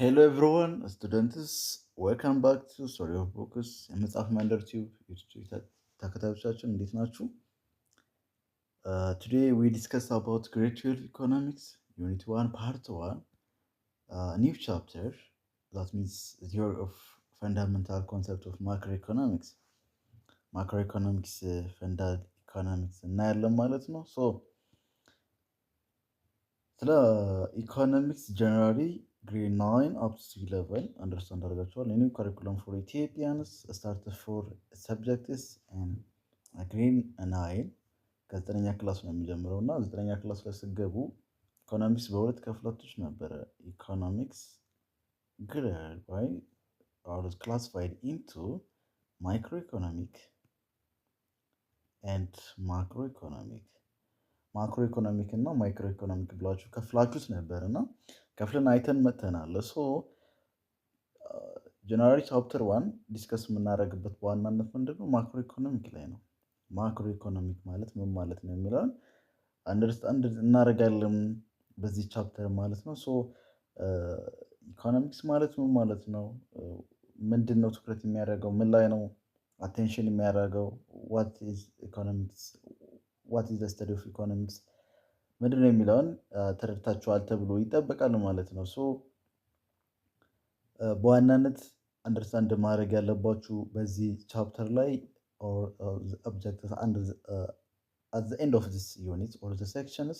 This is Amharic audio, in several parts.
Hello everyone, students. Welcome back to Story of Focus የመጽሐፍ መንደር ቲዩብ ተከታዮቻችን እንዴት ናችሁ? Today we discuss about Great Field Economics, Unit 1, Part 1, new chapter, that means the theory of fundamental concept of macroeconomics. Macroeconomics, fundamental economics እናያለን ማለት ነው። So, ስለ ኢኮኖሚክስ ጀነራሊ grade 9 up to 11 understand አድርጋችኋል። new curriculum for Ethiopians start for subjects and grade 9 ከዘጠነኛ ክላስ ነው የሚጀምረው እና ዘጠነኛ ክላስ ላይ ስገቡ ኢኮኖሚክስ በሁለት ክፍሎች ነበረ። ኢኮኖሚክስ grade are classified into microeconomic and macroeconomic. ማክሮ ኢኮኖሚክ እና ማይክሮ ኢኮኖሚክ ብላችሁ ከፍላችሁት ነበር እና ከፍለን አይተን መተናል። ሶ ጀነራሊ ቻፕተር 1 ዲስከስ የምናደርግበት በዋናነት ምንድነው ማክሮ ኢኮኖሚክ ላይ ነው። ማክሮ ኢኮኖሚክ ማለት ምን ማለት ነው የሚለውን አንደርስታንድ እናደርጋለን በዚህ ቻፕተር ማለት ነው። ሶ ኢኮኖሚክስ ማለት ምን ማለት ነው? ምንድነው ትኩረት የሚያደርገው? ምን ላይ ነው አቴንሽን የሚያደርገው? what is economics? what is the study of economics? ምንድነው የሚለውን ተረድታችኋል ተብሎ ይጠበቃል ማለት ነው። ሶ በዋናነት አንደርስታንድ ማድረግ ያለባችሁ በዚህ ቻፕተር ላይ ኦብጀክቲቭ አንድ at the end of this unit or the sections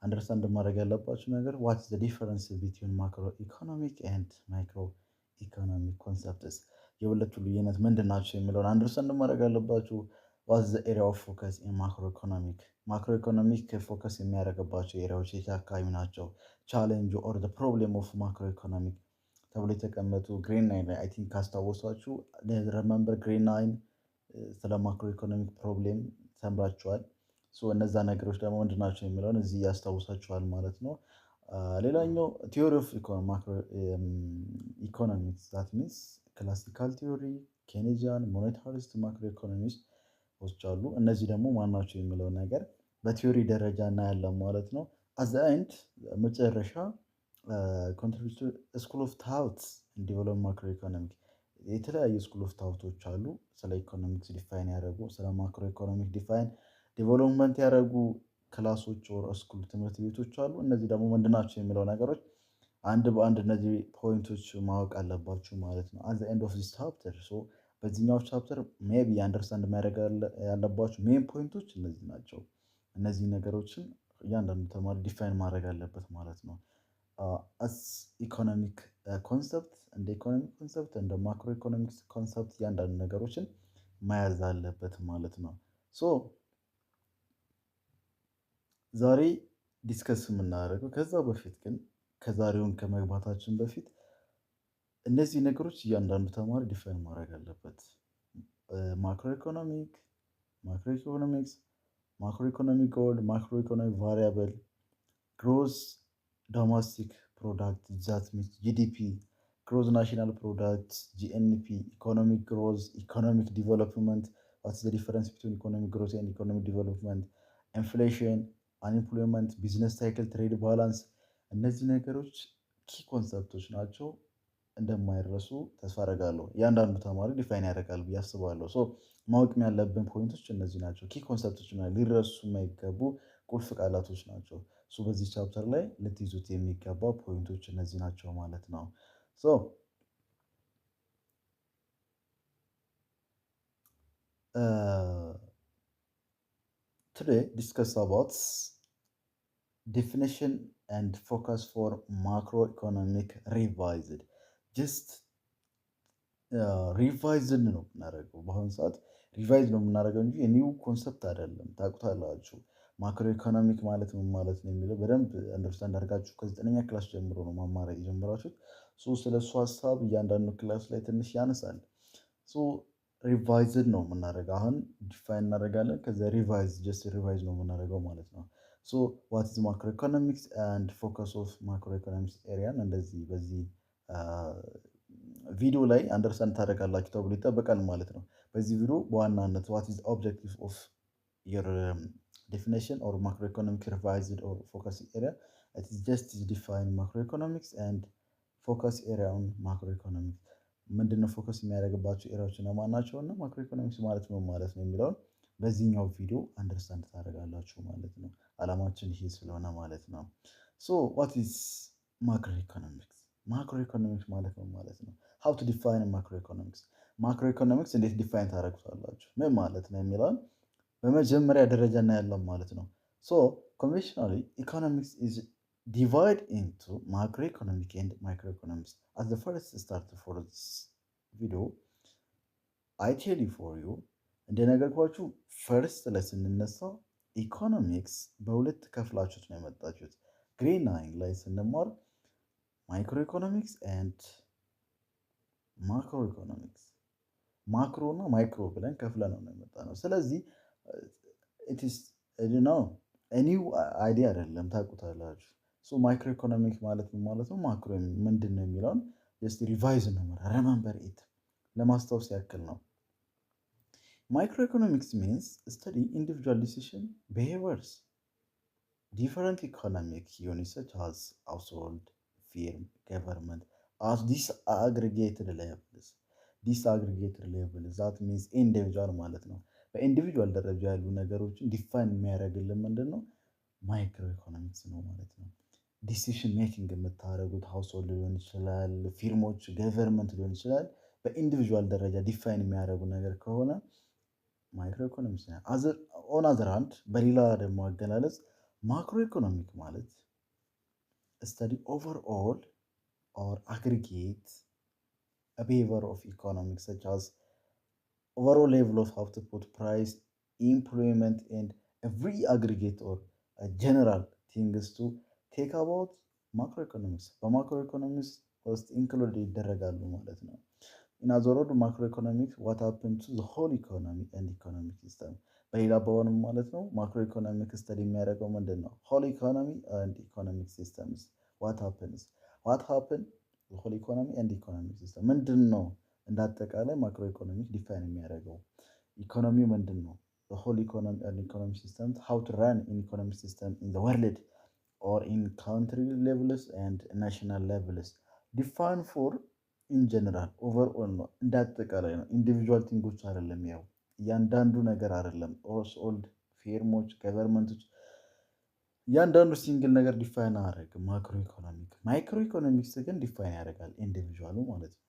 አንደርስታንድ ማድረግ ያለባችሁ ነገር what is the difference between macroeconomic and microeconomic concepts? የሁለቱ ልዩነት ምንድን ናቸው የሚለውን አንደርስታንድ ማድረግ ያለባችሁ። what is the area of focus in macroeconomic? macroeconomic ፎከስ የሚያደርግባቸው ኤሪያዎች የት አካባቢ ናቸው? challenge or the problem of macroeconomic ተብሎ የተቀመጡ ግሬድ 9 ላይ አይ ቲንክ ካስታወሳችሁ ሪመምበር ግሬድ 9 ስለ ማክሮ ኢኮኖሚክ ፕሮብሌም ተምራችኋል። ሶ እነዛ ነገሮች ደግሞ ምንድን ናቸው የሚለውን እዚህ ያስታውሳችኋል ማለት ነው። ሌላኛው ቲዮሪ ኦፍ ኢኮኖሚክስ ዛት ሚንስ ክላሲካል ቲዮሪ፣ ኬኔጂያን፣ ሞኔታሪስት፣ ማክሮ ኢኮኖሚስቶች አሉ። እነዚህ ደግሞ ማናቸው የሚለውን ነገር በቲዮሪ ደረጃ እናያለን ማለት ነው። አት ዘ ኤንድ መጨረሻ ኮንትሪቢዩት ስኩል ኦፍ ታውትስ ዲቨሎፕ ማክሮ ኢኮኖሚክ የተለያዩ ስኩል ኦፍ ታውቶች አሉ። ስለ ኢኮኖሚክስ ዲፋይን ያደረጉ ስለ ማክሮ ኢኮኖሚክ ዲፋይን ዴቨሎፕመንት ያደረጉ ክላሶች ወር ስኩል ትምህርት ቤቶች አሉ። እነዚህ ደግሞ ምንድናቸው የሚለው ነገሮች አንድ በአንድ እነዚህ ፖይንቶች ማወቅ አለባችሁ ማለት ነው። አት ዘ ኤንድ ኦፍ ዚስ ቻፕተር ሶ በዚህኛው ቻፕተር ሜቢ አንደርስታንድ ማድረግ ያለባችሁ ሜን ፖይንቶች እነዚህ ናቸው። እነዚህ ነገሮችን እያንዳንዱ ተማሪ ዲፋይን ማድረግ አለበት ማለት ነው። አስ ኢኮኖሚክ ኮንሰፕት እንደ ኢኮኖሚክ ኮንሰፕት እንደ ማክሮ ኢኮኖሚክስ ኮንሰፕት እያንዳንዱ ነገሮችን መያዝ አለበት ማለት ነው። ሶ ዛሬ ዲስከስ የምናደርገው ከዛ በፊት ግን ከዛሬውን ከመግባታችን በፊት እነዚህ ነገሮች እያንዳንዱ ተማሪ ዲፋይን ማድረግ አለበት። ማክሮ ኢኮኖሚክ፣ ማክሮ ኢኮኖሚክስ፣ ማክሮ ኢኮኖሚክ ጎል፣ ማክሮ ኢኮኖሚክ ቫሪያብል፣ ግሮስ ዶሜስቲክ ፕሮዳክት ዛት ሚንስ ጂዲፒ፣ ግሮዝ ናሽናል ፕሮዳክት ጂኤንፒ፣ ኢኮኖሚክ ግሮዝ፣ ኢኮኖሚክ ዲቨሎፕመንት ዋትስ ዘ ዲፈረንስ ቢትዊን ኢኮኖሚክ ግሮዝ ኤንድ ኢኮኖሚክ ዲቨሎፕመንት፣ ኢንፍሌሽን፣ አንኤምፕሎይመንት፣ ቢዝነስ ሳይክል፣ ትሬድ ባላንስ እነዚህ ነገሮች ኪ ኮንሰፕቶች ናቸው። እንደማይረሱ ተስፋ አደርጋለሁ። እያንዳንዱ ተማሪ ዲፋይን ያደርጋል ብዬ አስባለሁ። ሶ ማወቅ ያለብን ፖይንቶች እነዚህ ናቸው። ኪ ኮንሰፕቶች ሊረሱ የማይገቡ ቁልፍ ቃላቶች ናቸው። ሶ በዚህ ቻፕተር ላይ ልትይዙት የሚገባ ፖይንቶች እነዚህ ናቸው ማለት ነው። ሶ today discuss about definition and focus for macroeconomic revised just ሪቫይዝድ ነው የምናደርገው። በአሁኑ ሰዓት ሪቫይዝ ነው የምናደርገው እንጂ የኒው ኮንሰፕት አይደለም። ታውቁታላችሁ ማክሮ ኢኮኖሚክ ማለት ምን ማለት ነው የሚለው በደንብ አንደርስታንድ አድርጋችሁ ከዘጠነኛ ክላስ ጀምሮ ነው መማር የጀመራችሁት። ሶ ስለሱ ሀሳብ እያንዳንዱ ክላስ ላይ ትንሽ ያነሳል። ሶ ሪቫይዝድ ነው የምናደርገው። አሁን ዲፋይን እናደርጋለን፣ ከዛ ሪቫይዝ ጀስት ሪቫይዝ ነው የምናደርገው ማለት ነው። ሶ ዋት ኢዝ ማክሮ ኢኮኖሚክስ ኤንድ ፎከስ ኦፍ ማክሮ ኢኮኖሚክስ ኤሪያን እንደዚህ በዚህ ቪዲዮ ላይ አንደርስታንድ ታደርጋላችሁ ተብሎ ይጠበቃል ማለት ነው። በዚህ ቪዲዮ በዋናነት ዋት ኢዝ ኦብጀክቲቭ ኦፍ ዮር ዴፊኒሽን ኦር ማክሮኢኮኖሚክ ሪቫይዝድ ኦር ፎከስ ኤሪያ ኢት ኢዝ ጀስት ዲፋይን ማክሮኢኮኖሚክስ ኤንድ ፎከስ ኤሪያውን ማክሮ ኢኮኖሚክስ ምንድነው ፎከስ የሚያደርግባቸው ኤሪያዎች እነማን ናቸው እና ማክሮ ኢኮኖሚክስ ማለት ምን ማለት ነው የሚለውን በዚህኛው ቪዲዮ አንደርስታንድ ታደርጋላችሁ ማለት ነው። አላማችን ይሄ ስለሆነ ማለት ነው። ሶ ዋት ኢዝ ማክሮ ኢኮኖሚክስ? ማክሮ ኢኮኖሚክስ ማለት ምን ማለት ነው? ሃው ቱ ዲፋይን ማክሮ ኢኮኖሚክስ? ማክሮ ኢኮኖሚክስ እንዴት ዲፋይን ታደርጉታላችሁ? ምን ማለት ነው የሚለውን በመጀመሪያ ደረጃ እናያለን ማለት ነው። ሶ ኮንቬንሽናሊ ኢኮኖሚክስ ኢዝ ዲቫይድ ኢንቱ ማክሮ ኢኮኖሚክ ኤንድ ማይክሮ ኢኮኖሚክስ። አስ ዘ ፈርስት ስታርት ፎር ዚስ ቪዲዮ አይ ቴል ዩ ፎር ዩ እንደነገርኳችሁ ፈርስት ላይ ስንነሳ ኢኮኖሚክስ በሁለት ከፍላችሁት ነው የመጣችሁት። ግሬድ 9 ላይ ስንማር ማይክሮ ኢኮኖሚክስ ኤንድ ማክሮ ኢኮኖሚክስ ማክሮ እና ማይክሮ ብለን ከፍለ ነው የመጣ ነው። ስለዚህ ኢትስ ነው ኒው አይዲያ አይደለም፣ ታውቁታላችሁ። ሶ ማይክሮ ኢኮኖሚክ ማለት ምን ማለት ነው፣ ማክሮ ምንድን ነው የሚለውን ጀስት ሪቫይዝ ነው ረመምበር ኢት ለማስታወስ ያክል ነው። ማይክሮ ኢኮኖሚክስ ሚንስ ስተዲ ኢንዲቪጁዋል ዲሲሽን ቢሄቪየርስ ዲፈረንት ኢኮኖሚክ ዩኒትስ ሰች አዝ ሃውስሆልድ ፊርም ገቨርንመንት አስ ዲስአግሪጌትድ ሌቭልስ ዲስአግሪጌትድ ሌቭል ዛት ሚንስ ኢንዲቪጁዋል ማለት ነው። በኢንዲቪጁዋል ደረጃ ያሉ ነገሮችን ዲፋይን የሚያደርግልን ምንድን ነው? ማይክሮ ኢኮኖሚክስ ነው ማለት ነው። ዲሲሽን ሜኪንግ የምታደርጉት ሃውስሆልድ ሊሆን ይችላል፣ ፊርሞች፣ ገቨርንመንት ሊሆን ይችላል። በኢንዲቪጁዋል ደረጃ ዲፋይን የሚያደርጉ ነገር ከሆነ ማይክሮ ኢኮኖሚክስ ነው። ኦን አዘር ሃንድ በሌላ ደግሞ አገላለጽ ማክሮ ኢኮኖሚክ ማለት ስተዲ ኦቨርኦል ኦር አግሪጌት behavior of economics such as overall level of output, price, employment, and every aggregate or general things to take about macroeconomics. በማክሮኢኮኖሚክስ ውስጥ ኢንክሉድ ይደረጋሉ ማለት ነው። in other words macroeconomics what happened to the whole economy and economic system በሌላ አባባልም ማለት ነው ማክሮ ኢኮኖሚክ ስተዲ የሚያደርገው ምንድን ነው? whole economy and economic systems what happened ሆል ኢኮኖሚ ኤንድ ኢኮኖሚክ ሲስተም ምንድን ነው? እንዳጠቃላይ ማክሮ ኢኮኖሚክ ዲፋይን የሚያደርገው ኢኮኖሚው ምንድን ነው? ሆል ኢኮኖሚ ኤንድ ኢኮኖሚክ ሲስተም ሃው ቱ ራን ኢን ኢኮኖሚክ ሲስተም ኢን ዘ ወርልድ ኦር ኢን ካንትሪ ሌቭልስ ኤንድ ናሽናል ሌቭልስ ዲፋይን ፎር ኢን ጀነራል ኦቨርኦል ነው፣ እንዳጠቃላይ ነው። ኢንዲቪጁዋል ቲንጎች አይደለም፣ ያው እያንዳንዱ ነገር አይደለም። ኦልድ ፊርሞች፣ ገቨርንመንቶች እያንዳንዱ ሲንግል ነገር ዲፋይን አያደርግም ማክሮ ኢኮኖሚክ። ማይክሮ ኢኮኖሚክስ ግን ዲፋይን ያደርጋል ኢንዲቪጁዋሉ ማለት ነው።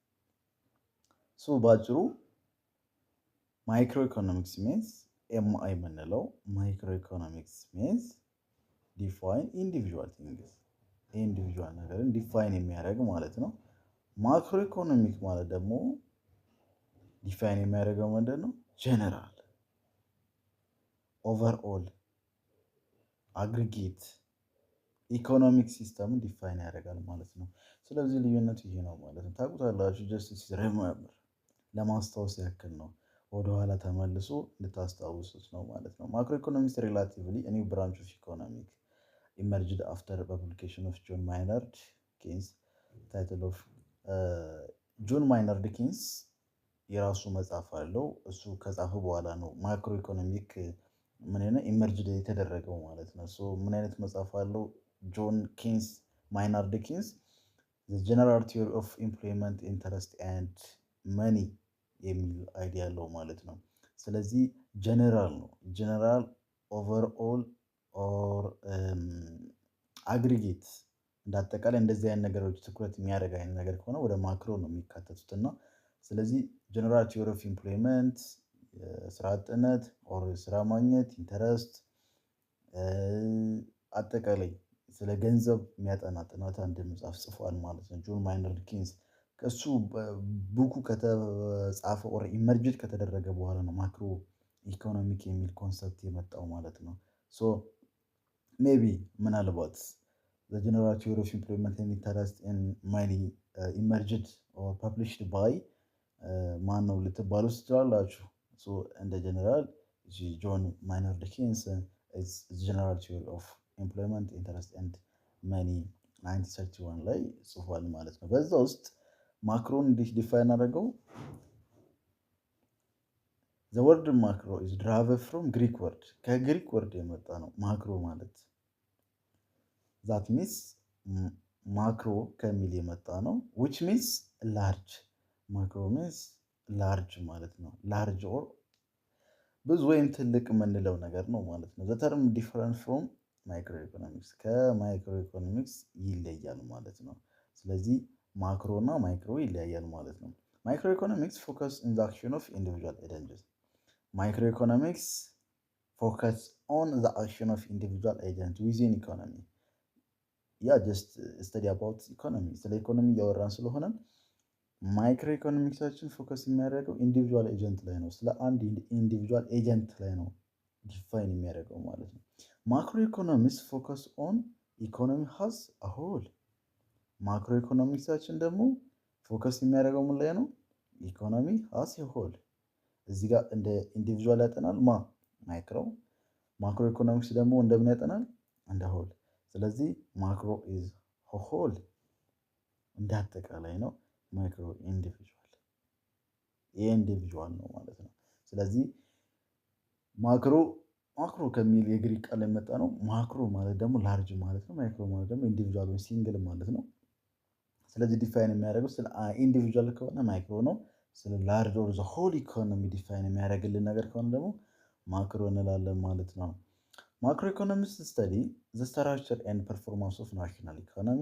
ሶ ባጭሩ ማይክሮ ኢኮኖሚክስ ሚንስ ኤምአይ የምንለው ማይክሮ ኢኮኖሚክስ ሚንስ ዲፋይን ኢንዲቪጁዋል ቲንግስ፣ ኢንዲቪጁዋል ነገርን ዲፋይን የሚያደርግ ማለት ነው። ማክሮ ኢኮኖሚክ ማለት ደግሞ ዲፋይን የሚያደርገው ምንድን ነው? ጀነራል ኦቨርኦል አግሪጌት ኢኮኖሚክ ሲስተምን ዲፋይን ያደርጋል ማለት ነው። ስለዚህ ልዩነቱ ይሄ ነው ማለት ነው። ታውቁታላችሁ። ጀስት ሪሜምበር ለማስታወስ ያክል ነው፣ ወደኋላ ተመልሶ እንድታስታውሱት ነው ማለት ነው። ማክሮ ኢኮኖሚክስ ሪላቲቭሊ ኒው ብራንች ኦፍ ኢኮኖሚክ ኢመርጅድ አፍተር ፐብሊኬሽን ኦፍ ጆን ማይናርድ ኬንስ ታይትል ኦፍ ጆን ማይናርድ ኬንስ የራሱ መጽሐፍ አለው። እሱ ከጻፈ በኋላ ነው ማክሮ ኢኮኖሚክ ምን አይነት ኢመርጅድ የተደረገው ማለት ነው። ሶ ምን አይነት መጽሐፍ አለው? ጆን ኬንስ ማይናርድ ኬንስ ዘ ጀነራል ቲዮሪ ኦፍ ኢምፕሎይመንት ኢንተረስት ኤንድ መኒ የሚል አይዲያ አለው ማለት ነው። ስለዚህ ጀነራል ነው፣ ጀነራል ኦቨርኦል ኦር አግሪጌት እንዳጠቃላይ እንደዚህ አይነት ነገሮች ትኩረት የሚያደርግ አይነት ነገር ከሆነ ወደ ማክሮ ነው የሚካተቱት እና ስለዚህ ጀነራል ቲዮሪ ኦፍ ኢምፕሎይመንት ስራ አጥነት ኦር ስራ ማግኘት ኢንተረስት አጠቃላይ ስለ ገንዘብ የሚያጠና ጥናት አንድ መጽሐፍ ጽፏል ማለት ነው ጆን ማይናርድ ኬንስ። ከሱ ቡኩ ከተጻፈ ኦር ኢመርጅድ ከተደረገ በኋላ ነው ማክሮ ኢኮኖሚክ የሚል ኮንሰፕት የመጣው ማለት ነው። ሶ ሜቢ ምናልባት the general theory of employment and interest in money emerged or published by ማን ነው ልትባሉ ትችላላችሁ። እንደ ጀነራል ጆን ማይናርድ ኬንስ ጀነራል ቲዮሪ ኦፍ ኢምፕሎይመንት ኢንተረስት ኤንድ መኒ 1931 ላይ ጽፏል ማለት ነው። በዛ ውስጥ ማክሮን እንዴት ዲፋይን አደረገው? the word macro is derived from Greek word ከግሪክ ወርድ የመጣ ነው ማክሮ ማለት። that means ማክሮ ከሚል የመጣ ነው። ዊች ሚንስ ላርጅ። ማክሮ ሚንስ ላርጅ ማለት ነው። ላርጅ ኦር ብዙ ወይም ትልቅ የምንለው ነገር ነው ማለት ነው። ዘተርም ዲፈረንት ፍሮም ማይክሮ ኢኮኖሚክስ ከማይክሮ ኢኮኖሚክስ ይለያል ማለት ነው። ስለዚህ ማክሮ እና ማይክሮ ይለያያል ማለት ነው። ማይክሮ ኢኮኖሚክስ ፎከስ ኢን ዘ አክሽን ኦፍ ኢንዲቪጁዋል ኤጀንትስ። ማይክሮ ኢኮኖሚክስ ፎከስ ኦን ዘ አክሽን ኦፍ ኢንዲቪጁዋል ኤጀንት ዊዚን ኢኮኖሚ። ያ ጀስት ስተዲ አባውት ኢኮኖሚ፣ ስለ ኢኮኖሚ እያወራን ስለሆነ ማይክሮ ኢኮኖሚክሳችን ፎከስ የሚያደርገው ኢንዲቪጁዋል ኤጀንት ላይ ነው። ስለ አንድ ኢንዲቪጁዋል ኤጀንት ላይ ነው ዲፋይን የሚያደርገው ማለት ነው። ማክሮ ኢኮኖሚክስ ፎከስ ኦን ኢኮኖሚ ሃዝ አ ሆል። ማክሮ ኢኮኖሚክሳችን ደግሞ ፎከስ የሚያደርገው ምን ላይ ነው? ኢኮኖሚ ሃዝ አ ሆል። እዚህ ጋር እንደ ኢንዲቪጁዋል ያጠናል ማይክሮ። ማክሮ ኢኮኖሚክስ ደግሞ እንደምን ያጠናል? እንደ ሆል። ስለዚህ ማክሮ ኢዝ ሆል እንደ አጠቃላይ ነው። ማይክሮ ኢንዲቪጁዋል ነው ማለት ነው። ስለዚህ ማክሮ ከሚል የግሪክ ቃል የመጣ ነው። ማክሮ ማለት ደግሞ ላርጅ ማለት ነው። ማይክሮ ማለት ደግሞ ኢንዲቪጁዋል ወይ ሲንግል ማለት ነው። ስለዚህ ዲፋይን የሚያደርገው ስለ ኢንዲቪጁዋል ከሆነ ማይክሮ ነው። ስለ ላርጅ ኦር ዘ ሆል ኢኮኖሚ ዲፋይን የሚያደርግልን ነገር ከሆነ ደግሞ ማክሮ እንላለን ማለት ነው። ማክሮ ኢኮኖሚክስ ስተዲ ዘ ስትራክቸር ኤንድ ፐርፎርማንስ ኦፍ ናሽናል ኢኮኖሚ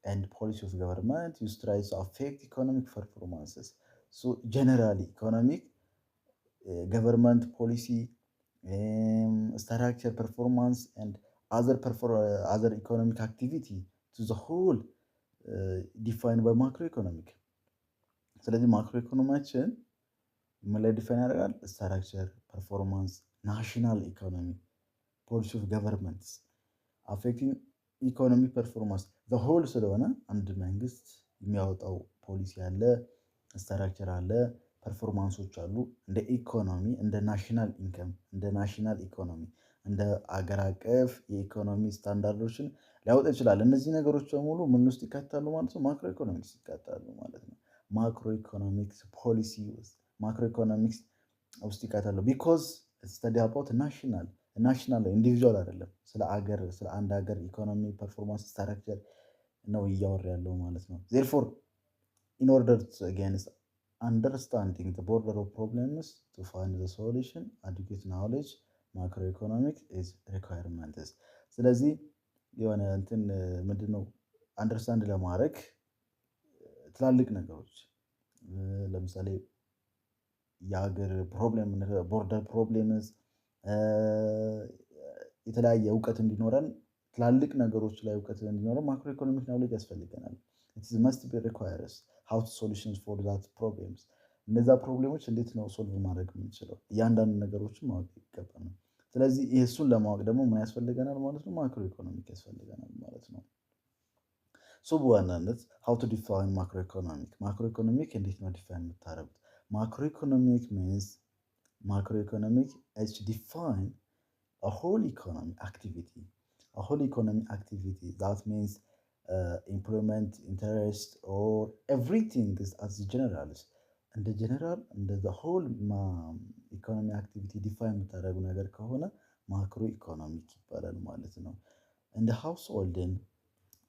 and policy of government used tries to affect economic performances. So generally economic government policy, structure, performance and other economic activity to the whole defined by macroeconomic. ስለዚህ ማክሮ ኢኮኖሚያችን ምን ላይ ዲፋይን ያደርጋል? ስትራክቸር፣ ፐርፎርማንስ፣ ናሽናል ኢኮኖሚ፣ ፖሊሲ ኦፍ ገቨርንመንትስ አፌክቲንግ ኢኮኖሚ ፐርፎርማንስ ዘ ሆል ስለሆነ አንድ መንግስት የሚያወጣው ፖሊሲ አለ፣ ስትራክቸር አለ፣ ፐርፎርማንሶች አሉ። እንደ ኢኮኖሚ እንደ ናሽናል ኢንከም እንደ ናሽናል ኢኮኖሚ እንደ አገር አቀፍ የኢኮኖሚ ስታንዳርዶችን ሊያወጣ ይችላል። እነዚህ ነገሮች በሙሉ ምን ውስጥ ይካተታሉ ማለት ነው? ማክሮ ኢኮኖሚክስ ይካተታሉ ማለት ነው። ማክሮ ኢኮኖሚክስ ፖሊሲ ውስጥ ማክሮ ኢኮኖሚክስ ውስጥ ይካተታሉ። ቢኮዝ ስተዲ አባውት ናሽናል ኢንዲቪጁዋል አይደለም። ስለ አንድ ሀገር ኢኮኖሚ ፐርፎርማንስ ስትራክቸር ነው እያወራ ያለው ማለት ነው። ዜርፎር ኢን ኦርደር አጌንስት አንደርስታንዲንግ ዘ ቦርደር ኦፍ ፕሮብለምስ ቱ ፋይንድ ዘ ሶሉሽን አዲኩዌት ናውሌጅ ማክሮ ኢኮኖሚክ ኢዝ ሪኳየርመንትስ። ስለዚህ የሆነ እንትን ምንድነው አንደርስታንድ ለማድረግ ትላልቅ ነገሮች ለምሳሌ የሀገር ፕሮብሌም ቦርደር ፕሮብሌምስ የተለያየ እውቀት እንዲኖረን ትላልቅ ነገሮች ላይ እውቀት እንዲኖረን ማክሮ ኢኮኖሚክ ናውሌጅ ያስፈልገናል። it is must be requires how to solutions for that problems እነዛ ፕሮብሌሞች እንዴት ነው ሶልቭ ማድረግ የምንችለው እያንዳንዱ ነገሮችን ማወቅ ይገባናል። ስለዚህ እሱን ለማወቅ ደግሞ ምን ያስፈልገናል ማለት ነው? ማክሮ ኢኮኖሚክ ያስፈልገናል ማለት ነው። ሶ በዋናነት how to define macroeconomic ማክሮ ኢኮኖሚክ እንዴት ነው ዲፋይን የምታደርጉት? ማክሮ ኢኮኖሚክ means macroeconomic is to define a whole economic activity. A whole economic activity that means employment, interest or everything is as generals. እንደ ጀነራል እንደ the whole ኢኮኖሚ አክቲቪቲ ዲፋይን የምታደርጉ ነገር ከሆነ ማክሮ ኢኮኖሚክ ይባላል ማለት ነው። እንደ ሃውስሆልድን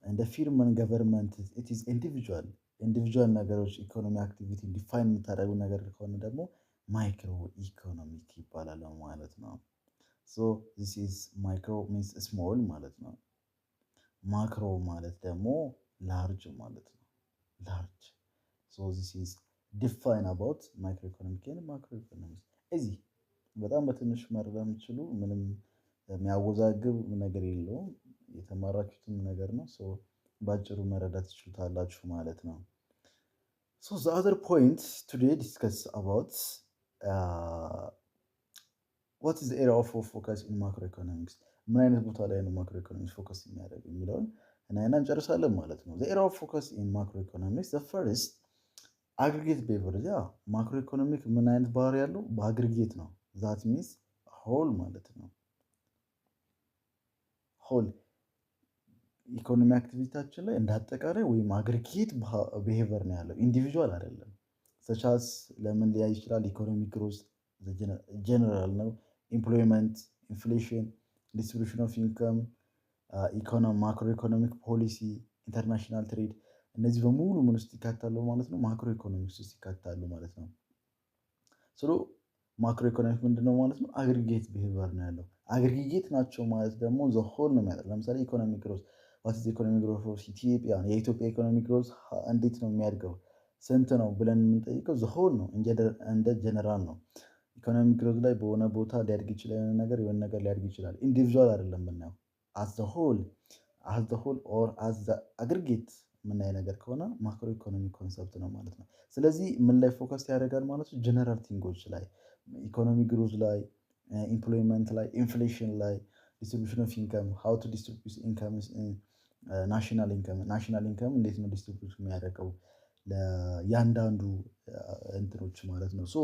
እንደ ፊርመን ገቨርንመንት it is individual ነገሮች ኢኮኖሚ አክቲቪቲ ዲፋይን የምታደርጉ ነገር ከሆነ ደግሞ ማይክሮ ኢኮኖሚክ ይባላል ማለት ነው። so this is micro means small ማለት ነው። ማክሮ ማለት ደግሞ ላርጅ ማለት ነው። ላርጅ so this is define about microeconomic and macroeconomics። እዚህ በጣም በትንሽ መረዳት የምትችሉ ምንም የሚያወዛግብ ነገር የለውም። የተማራችሁትም ነገር ነው። so ባጭሩ መረዳት ትችሉታላችሁ ማለት ነው። so the other point today discuss about what is the area of focus in macroeconomics ምን አይነት ቦታ ላይ ነው ማክሮ ኢኮኖሚክስ ፎከስ የሚያደርግ የሚለውን እና እንጨርሳለን ማለት ነው። the area of focus in macroeconomics the first አግሪጌት ቤቨሬጅ ማክሮ ኢኮኖሚክ ምን አይነት ባህሪ ያለው በአግሪጌት ነው። that means ሆል ማለት ነው። ሆል ኢኮኖሚ አክቲቪቲያችን ላይ እንዳጠቃላይ ወይም አግሪጌት ቢሄቨር ነው ያለው ኢንዲቪጁዋል አይደለም። ሰቻስ ለምን ሊያይ ይችላል? ኢኮኖሚ ግሮዝ ጀነራል ነው። ኤምፕሎይመንት፣ ኢንፍሌሽን፣ ዲስትሪቢዩሽን ኦፍ ኢንከም፣ ማክሮ ኢኮኖሚክ ፖሊሲ ኢንተርናሽናል ትሬድ፣ እነዚህ በሙሉ ምን ውስጥ ይካታሉ ማለት ነው? ማክሮ ኢኮኖሚክስ ውስጥ ይካታሉ ማለት ነው። ስለ ማክሮ ኢኮኖሚክ ምንድነው ማለት ነው? አግሪጌት ቢሄቪየር ነው ያለው። አግሪጌት ናቸው ማለት ደግሞ ዘሆል ነው የሚያደርግ። ለምሳሌ ኢኮኖሚ ግሮዝ ዋት ኢዝ ኢኮኖሚ ግሮዝ ኦፍ ኢትዮጵያ፣ የኢትዮጵያ ኢኮኖሚ ግሮዝ እንዴት ነው የሚያድገው ስንት ነው ብለን የምንጠይቀው ዘሆል ነው እንደ ጀነራል ነው። ኢኮኖሚ ግሮዝ ላይ በሆነ ቦታ ሊያድግ ይችላል የሆነ ነገር ሊያድግ ይችላል። ኢንዲቪዥዋል አይደለም የምናየው አዝ ዘ ሆል ኦር አዝ ዘ አግሪጌት የምናይ ነገር ከሆነ ማክሮ ኢኮኖሚ ኮንሰፕት ነው ማለት ነው። ስለዚህ ምን ላይ ፎከስ ያደርጋል ማለት ነው? ጀነራል ቲንጎች ላይ፣ ኢኮኖሚ ግሮዝ ላይ፣ ኢምፕሎይመንት ላይ፣ ኢንፍሌሽን ላይ፣ ዲስትሪቢዩሽን ኦፍ ኢንከም፣ ሃው ቱ ዲስትሪቢዩት ኢንከም፣ ናሽናል ኢንከም እንዴት ነው ዲስትሪቢዩት የሚያደርገው ለእያንዳንዱ እንትኖች ማለት ነው። ሶ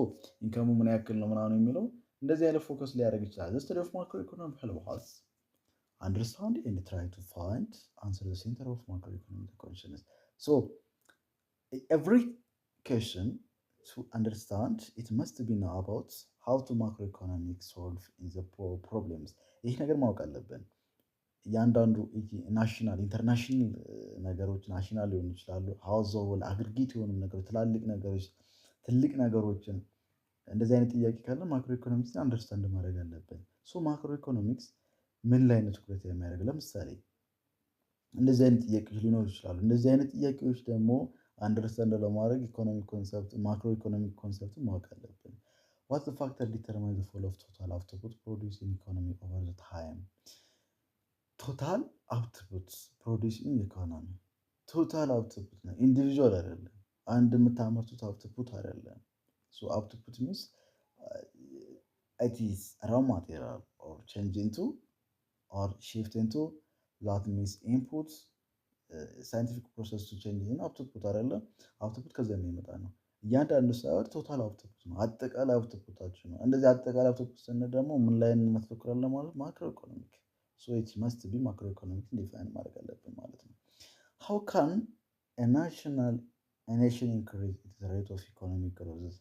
ኢንከሙ ምን ያክል ነው ምናምን የሚለው እንደዚህ አይነት ፎከስ ሊያደርግ ይችላል። ዘ ስተዲ ኦፍ ማክሮ ኢኮኖሚ help us understand and try to find answer the center of macroeconomic questions. So every question to understand it must be know about how to macroeconomic solve in the problems. ይህ ነገር ማወቅ አለብን። እያንዳንዱ ናሽናል ኢንተርናሽናል ነገሮች ናሽናል ሊሆኑ ይችላሉ። ሀውዘሆል አግሪጌት የሆኑ ነገሮች ትላልቅ ነገሮች ትልቅ ነገሮችን እንደዚህ አይነት ጥያቄ ካለ ማክሮ ኢኮኖሚክስ አንደርስታንድ ማድረግ አለብን። ሶ ማክሮ ኢኮኖሚክስ ምን ላይ ነው ትኩረት የሚያደርግ? ለምሳሌ እንደዚህ አይነት ጥያቄዎች ሊኖሩ ይችላሉ። እንደዚህ አይነት ጥያቄዎች ደግሞ አንደርስታንድ ለማድረግ ኢኮኖሚክ ኮንሰፕት ማክሮ ኢኮኖሚክ ኮንሰፕት ማወቅ አለብን። ዋት ዘ ፋክተር ዲተርማይን ዘ ፎል ኦፍ ቶታል አውትፑት ፕሮዲውስ ኢን ኢኮኖሚ ኦቨር ዘ ታይም። ቶታል አውትፑት ፕሮዲውስ ኢን ኢኮኖሚ ቶታል አውትፑት ነው፣ ኢንዲቪዥዋል አይደለም። አንድ የምታመርቱት አውትፑት አይደለም። ሶ አውትፑት ሚንስ ኢት ኢዝ ራው ማቴሪያል ኦር ቼንጅ ኢንቱ ኦር ሺፍት ኢንቱ ዛት ሚንስ ኢንፑት ሳይንቲፊክ ፕሮሰስ ቱ ቼንጅ ኢን አውትፑት አይደለም። አውትፑት ከዛ የሚመጣ ነው። እያንዳንዱ ሳይሆን ቶታል አውትፑት ነው፣ አጠቃላይ አውትፑታችን ነው። እንደዚህ አጠቃላይ አውትፑት ስንል ደግሞ ምን ላይ እናተኩራለን ማለት ማክሮ ኢኮኖሚክ። ሶ ኢት መስት ቢ ማክሮ ኢኮኖሚክ ዲፋይን ማድረግ አለብን ማለት ነው። ሃው ካን ኔሽን ኢንክሪዝ ኢትስ ሬት ኦፍ ኢኮኖሚክ ግሮዝ?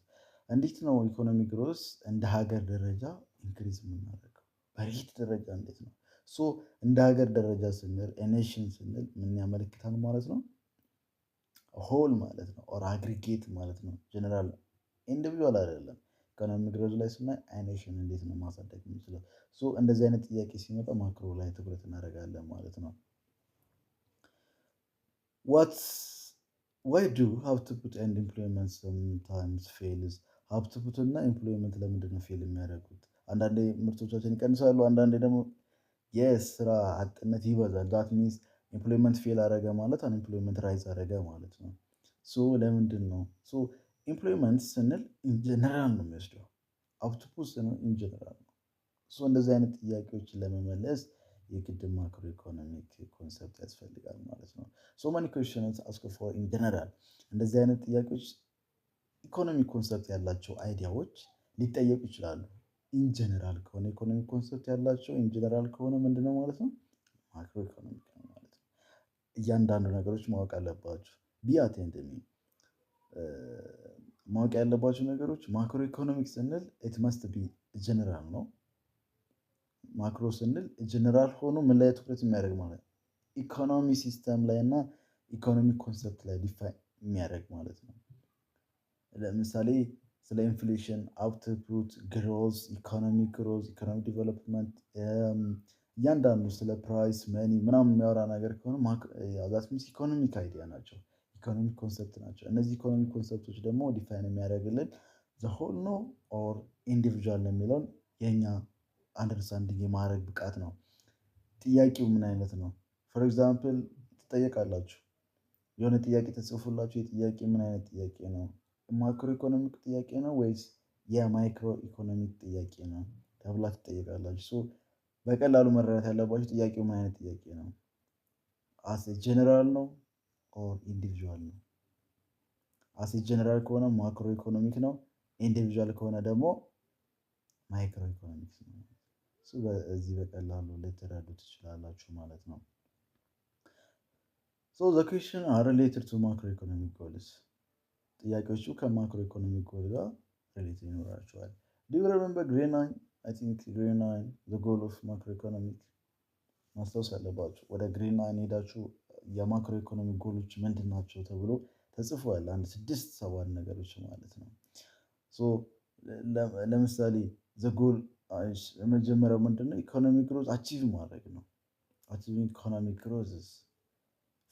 እንዴት ነው ኢኮኖሚ ግሮዝ እንደ ሀገር ደረጃ ኢንክሪዝ የምናደርገው? በሬት ደረጃ እንዴት ነው? ሶ እንደ ሀገር ደረጃ ስንል ኔሽን ስንል ምን ያመለክታል ማለት ነው? ሆል ማለት ነው፣ ኦር አግሪጌት ማለት ነው። ጀነራል ኢንዲቪዥዋል አይደለም። ኢኮኖሚ ግሮዝ ላይ ስናይ ኔሽን እንዴት ነው ማሳደግ የምንችለው? ሶ እንደዚህ አይነት ጥያቄ ሲመጣ ማክሮ ላይ ትኩረት እናደርጋለን ማለት ነው። ዋይ ዱ ሀብትፑት ኤንድ ኢምፕሎይመንት ሰምታይምስ ፌልስ? ሀብትፑት እና ኢምፕሎይመንት ለምንድን ነው ፌል የሚያደርጉት? አንዳንዴ ምርቶቻችን ይቀንሳሉ፣ አንዳንዴ ደግሞ የስራ አጥነት ይበዛል። ዛት ሚንስ ኢምፕሎይመንት ፌል አደረገ ማለት አንኢምፕሎይመንት ራይዝ አደረገ ማለት ነው። ሶ ለምንድን ነው? ሶ ኢምፕሎይመንት ስንል ኢንጀነራል ነው የሚወስደው፣ አውትፑት ስንል ኢንጀነራል ነው። ሶ እንደዚህ አይነት ጥያቄዎችን ለመመለስ የግድ ማክሮ ኢኮኖሚክ ኮንሰፕት ያስፈልጋል ማለት ነው። ሶ ማኒ ኩዌስችንስ አስክድ ፎር ኢን ጀነራል። እንደዚህ አይነት ጥያቄዎች ኢኮኖሚክ ኮንሰፕት ያላቸው አይዲያዎች ሊጠየቁ ይችላሉ። ኢንጀነራል ከሆነ ኢኮኖሚክ ኮንሰፕት ያላቸው ኢንጀነራል ከሆነ ምንድነው ማለት ነው? ማክሮ ኢኮኖሚክ ነው ማለት ነው። እያንዳንዱ ነገሮች ማወቅ አለባቸው። ቢአቴንድሚ ማወቅ ያለባቸው ነገሮች ማክሮ ኢኮኖሚክ ስንል ኢት መስት ቢ ጀነራል ነው። ማክሮ ስንል ጀነራል ሆኖ ምን ላይ ትኩረት የሚያደርግ ማለት ነው? ኢኮኖሚ ሲስተም ላይ እና ኢኮኖሚክ ኮንሰፕት ላይ ዲፋይን የሚያደርግ ማለት ነው። ለምሳሌ ስለ ኢንፍሌሽን፣ አውትፑት፣ ግሮዝ፣ ኢኮኖሚክ ግሮዝ፣ ኢኮኖሚክ ዲቨሎፕመንት እያንዳንዱ ስለ ፕራይስ መኒ ምናምን የሚያወራ ነገር ከሆነ ዛት ሚንስ ኢኮኖሚክ አይዲያ ናቸው፣ ኢኮኖሚክ ኮንሰፕት ናቸው። እነዚህ ኢኮኖሚክ ኮንሰፕቶች ደግሞ ዲፋይን የሚያደርግልን ዘሆል ነው ኦር ኢንዲቪዥዋል ነው የሚለውን የኛ አንደርስታንዲንግ የማድረግ ብቃት ነው። ጥያቄው ምን አይነት ነው? ፎር ኤግዛምፕል ትጠየቃላችሁ፣ የሆነ ጥያቄ ተጽፎላችሁ የጥያቄ ምን አይነት ጥያቄ ነው? ማክሮ ኢኮኖሚክ ጥያቄ ነው ወይስ የማይክሮ ኢኮኖሚክ ጥያቄ ነው ተብላ ትጠየቃላችሁ። በቀላሉ መረዳት ያለባችሁ ጥያቄው ምን አይነት ጥያቄ ነው? አሴ ጀነራል ነው ኦር ኢንዲቪዥዋል ነው? አሴ ጀነራል ከሆነ ማክሮ ኢኮኖሚክ ነው፣ ኢንዲቪዥዋል ከሆነ ደግሞ ማይክሮ ኢኮኖሚክስ ነው። በዚህ በቀላሉ ልትረዱ ትችላላችሁ ማለት ነው። ሶ ዘ ኩዌስችን አር ሪሌትድ ቱ ማክሮ ኢኮኖሚክ ጎልስ። ጥያቄዎቹ ከማክሮ ኢኮኖሚክ ጎል ጋር ሪሌት ይኖራቸዋል። ዱ ዩ ሪሜምበር ግሬድ 9? አይ ቲንክ ግሬድ 9 ዘ ጎል ኦፍ ማክሮ ኢኮኖሚክ ማስታወስ ያለባችሁ። ወደ ግሬድ 9 ሄዳችሁ የማክሮ ኢኮኖሚ ጎሎች ምንድን ናቸው ተብሎ ተጽፏል። አንድ 6 7 ነገሮች ማለት ነው። ሶ ለምሳሌ ዘጎል የመጀመሪያው ምንድነው? ኢኮኖሚ ግሮዝ አቺቭ ማድረግ ነው። አቺቪንግ ኢኮኖሚክ ግሮዝ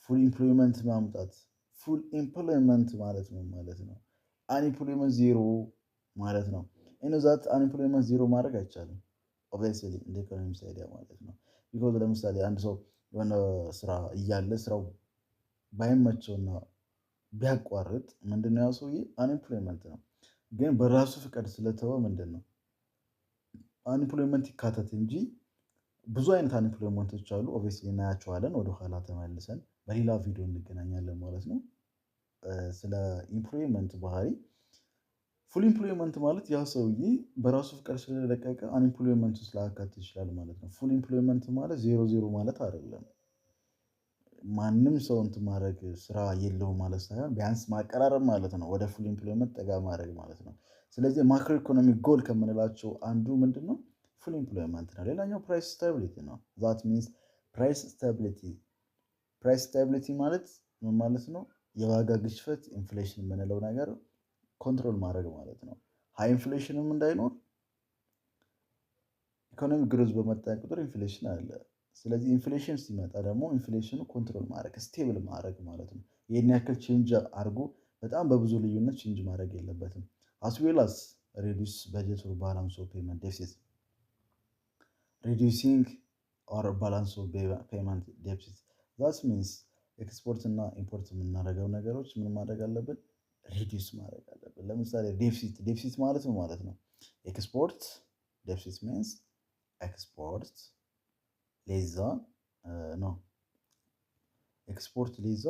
ፉል ኢምፕሎይመንት ማምጣት። ፉል ኢምፕሎይመንት ማለት ነው ማለት ነው አንኢምፕሎይመንት ዜሮ ማለት ነው። ዛት አንኢምፕሎይመንት ዜሮ ማድረግ አይቻልም ኦብቪየስሊ እንደ ኢኮኖሚክስ አይዲያ ማለት ነው። ቢኮዝ ለምሳሌ አንድ ሰው የሆነ ስራ እያለ ስራው ባይመቸውና ቢያቋርጥ ምንድነው ያ ሰውዬ አንኢምፕሎይመንት ነው። ግን በራሱ ፍቃድ ስለተወ ምንድነው አንኢምፕሎይመንት ይካተት እንጂ ብዙ አይነት አንኢምፕሎይመንቶች አሉ። ኦብቪየስሊ እናያቸዋለን ወደኋላ ተመልሰን በሌላ ቪዲዮ እንገናኛለን ማለት ነው። ስለ ኢምፕሎይመንት ባህሪ ፉል ኢምፕሎይመንት ማለት ያ ሰውዬ በራሱ ፍቃድ ስለለቀቀ አንኢምፕሎይመንት ውስጥ ላያካትት ይችላል ማለት ነው። ፉል ኢምፕሎይመንት ማለት 0 0 ማለት አይደለም። ማንም ሰው እንትን ማድረግ ስራ የለውም ማለት ሳይሆን ቢያንስ ማቀራረብ ማለት ነው። ወደ ፉል ኢምፕሎይመንት ጠጋ ማድረግ ማለት ነው። ስለዚህ ማክሮ ኢኮኖሚ ጎል ከምንላቸው አንዱ ምንድነው? ፉል ኢምፕሎይመንት ነው። ሌላኛው ፕራይስ ስታቢሊቲ ነው። ዛት ሚንስ ፕራይስ ስታቢሊቲ ፕራይስ ስታቢሊቲ ማለት ምን ማለት ነው? የዋጋ ግሽፈት ኢንፍሌሽን የምንለው ነገር ኮንትሮል ማድረግ ማለት ነው። ሃይ ኢንፍሌሽንም እንዳይኖር ኢኮኖሚ ግሮዝ በመጣ ቁጥር ኢንፍሌሽን አለ። ስለዚህ ኢንፍሌሽን ሲመጣ ደግሞ ኢንፍሌሽኑ ኮንትሮል ማድረግ ስቴብል ማድረግ ማለት ነው። ይሄን ያክል ቼንጅ አድርጎ በጣም በብዙ ልዩነት ቼንጅ ማድረግ የለበትም። አስ ዌል አስ ሪዲዩስ በጀት ኦር ባላንስ ኦፍ ፔመንት ዴፊሲት ሪዲዩሲንግ ኦር ባላንስ ኦፍ ፔመንት ዴፊሲት ዛት ሚንስ ኤክስፖርት እና ኢምፖርት የምናደርገው ነገሮች ምን ማድረግ አለብን? ሪዲዩስ ማድረግ አለብን። ለምሳሌ ዴፊሲት ማለት ነው ማለት ነው ኤክስፖርት ዴፊሲት ሚንስ ኤክስፖርት ሌዛ ነው ኤክስፖርት ሌዛ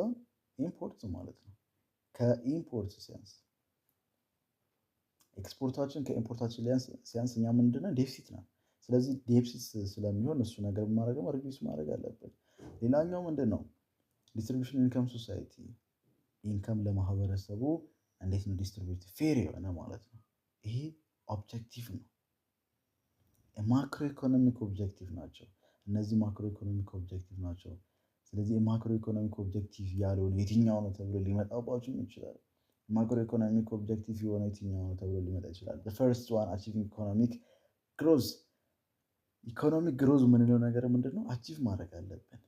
ኢምፖርት ማለት ነው። ከኢምፖርት ሲያንስ ኤክስፖርታችን ከኢምፖርታችን ሲያንስ እኛ ምንድነው ዴፊሲት ነው። ስለዚህ ዴፊሲት ስለሚሆን እሱ ነገር ማድረግ ሪዲዩስ ማድረግ አለብን። ሌላኛው ምንድነው? ዲስትሪቢዩሽን ኢንከም ሶሳይቲ ኢንከም ለማህበረሰቡ እንዴት ነው ዲስትሪቢዩት ፌር የሆነ ማለት ነው። ይሄ ኦብጀክቲቭ ነው። ማክሮ ኢኮኖሚክ ኦብጀክቲቭ ናቸው። እነዚህ ማክሮ ኢኮኖሚክ ኦብጀክቲቭ ናቸው። ስለዚህ የማክሮ ኢኮኖሚክ ኦብጀክቲቭ ያልሆነ የትኛው ነው ተብሎ ሊመጣባችሁ ይችላል። ማክሮ ኢኮኖሚክ ኦብጀክቲቭ የሆነ የትኛው ነው ተብሎ ሊመጣ ይችላል። ፈርስት ዋን አቺቪንግ ኢኮኖሚክ ግሮዝ ኢኮኖሚክ ግሮዝ የምንለው ነገር ምንድነው? አቺቭ ማድረግ አለብን።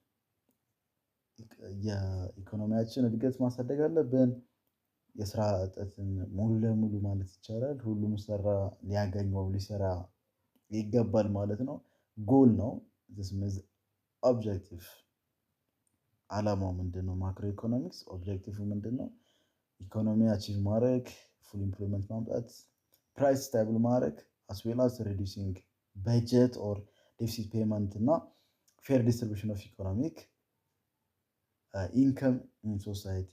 የኢኮኖሚያችን እድገት ማሳደግ አለብን። የስራ እጥረትን ሙሉ ለሙሉ ማለት ይቻላል ሁሉም ሰራ ሊያገኘው ሊሰራ ይገባል ማለት ነው። ጎል ነው። this means ኦብጀክቲቭ አላማው ምንድነው? ማክሮ ኢኮኖሚክስ ኦብጀክቲቭ ምንድነው? ኢኮኖሚ አቺቭ ማድረግ፣ ፉል ኢምፕሎይመንት ማምጣት፣ ፕራይስ ስታብል ማድረግ as well as reducing budget or deficit payment እና ፌር ዲስትሪቢዩሽን ኦፍ ኢኮኖሚክ ኢንከም ኢን ሶሳይቲ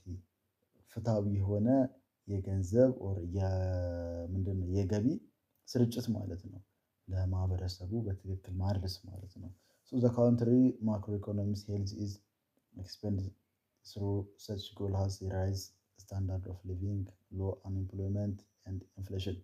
ፍትሃዊ የሆነ የገንዘብ ኦር ምንድነው የገቢ ስርጭት ማለት ነው። ለማህበረሰቡ በትክክል ማድረስ ማለት ነው። ሶ ዘ ካውንትሪ ማክሮ ኢኮኖሚክስ ሄልዝ ኢዝ ኤክስፔንድ ስሩ ሰች ጎል ሃዝ ራይዝ ስታንዳርድ ኦፍ ሊቪንግ ሎ አንኤምፕሎይመንት ኤንድ ኢንፍሌሽን።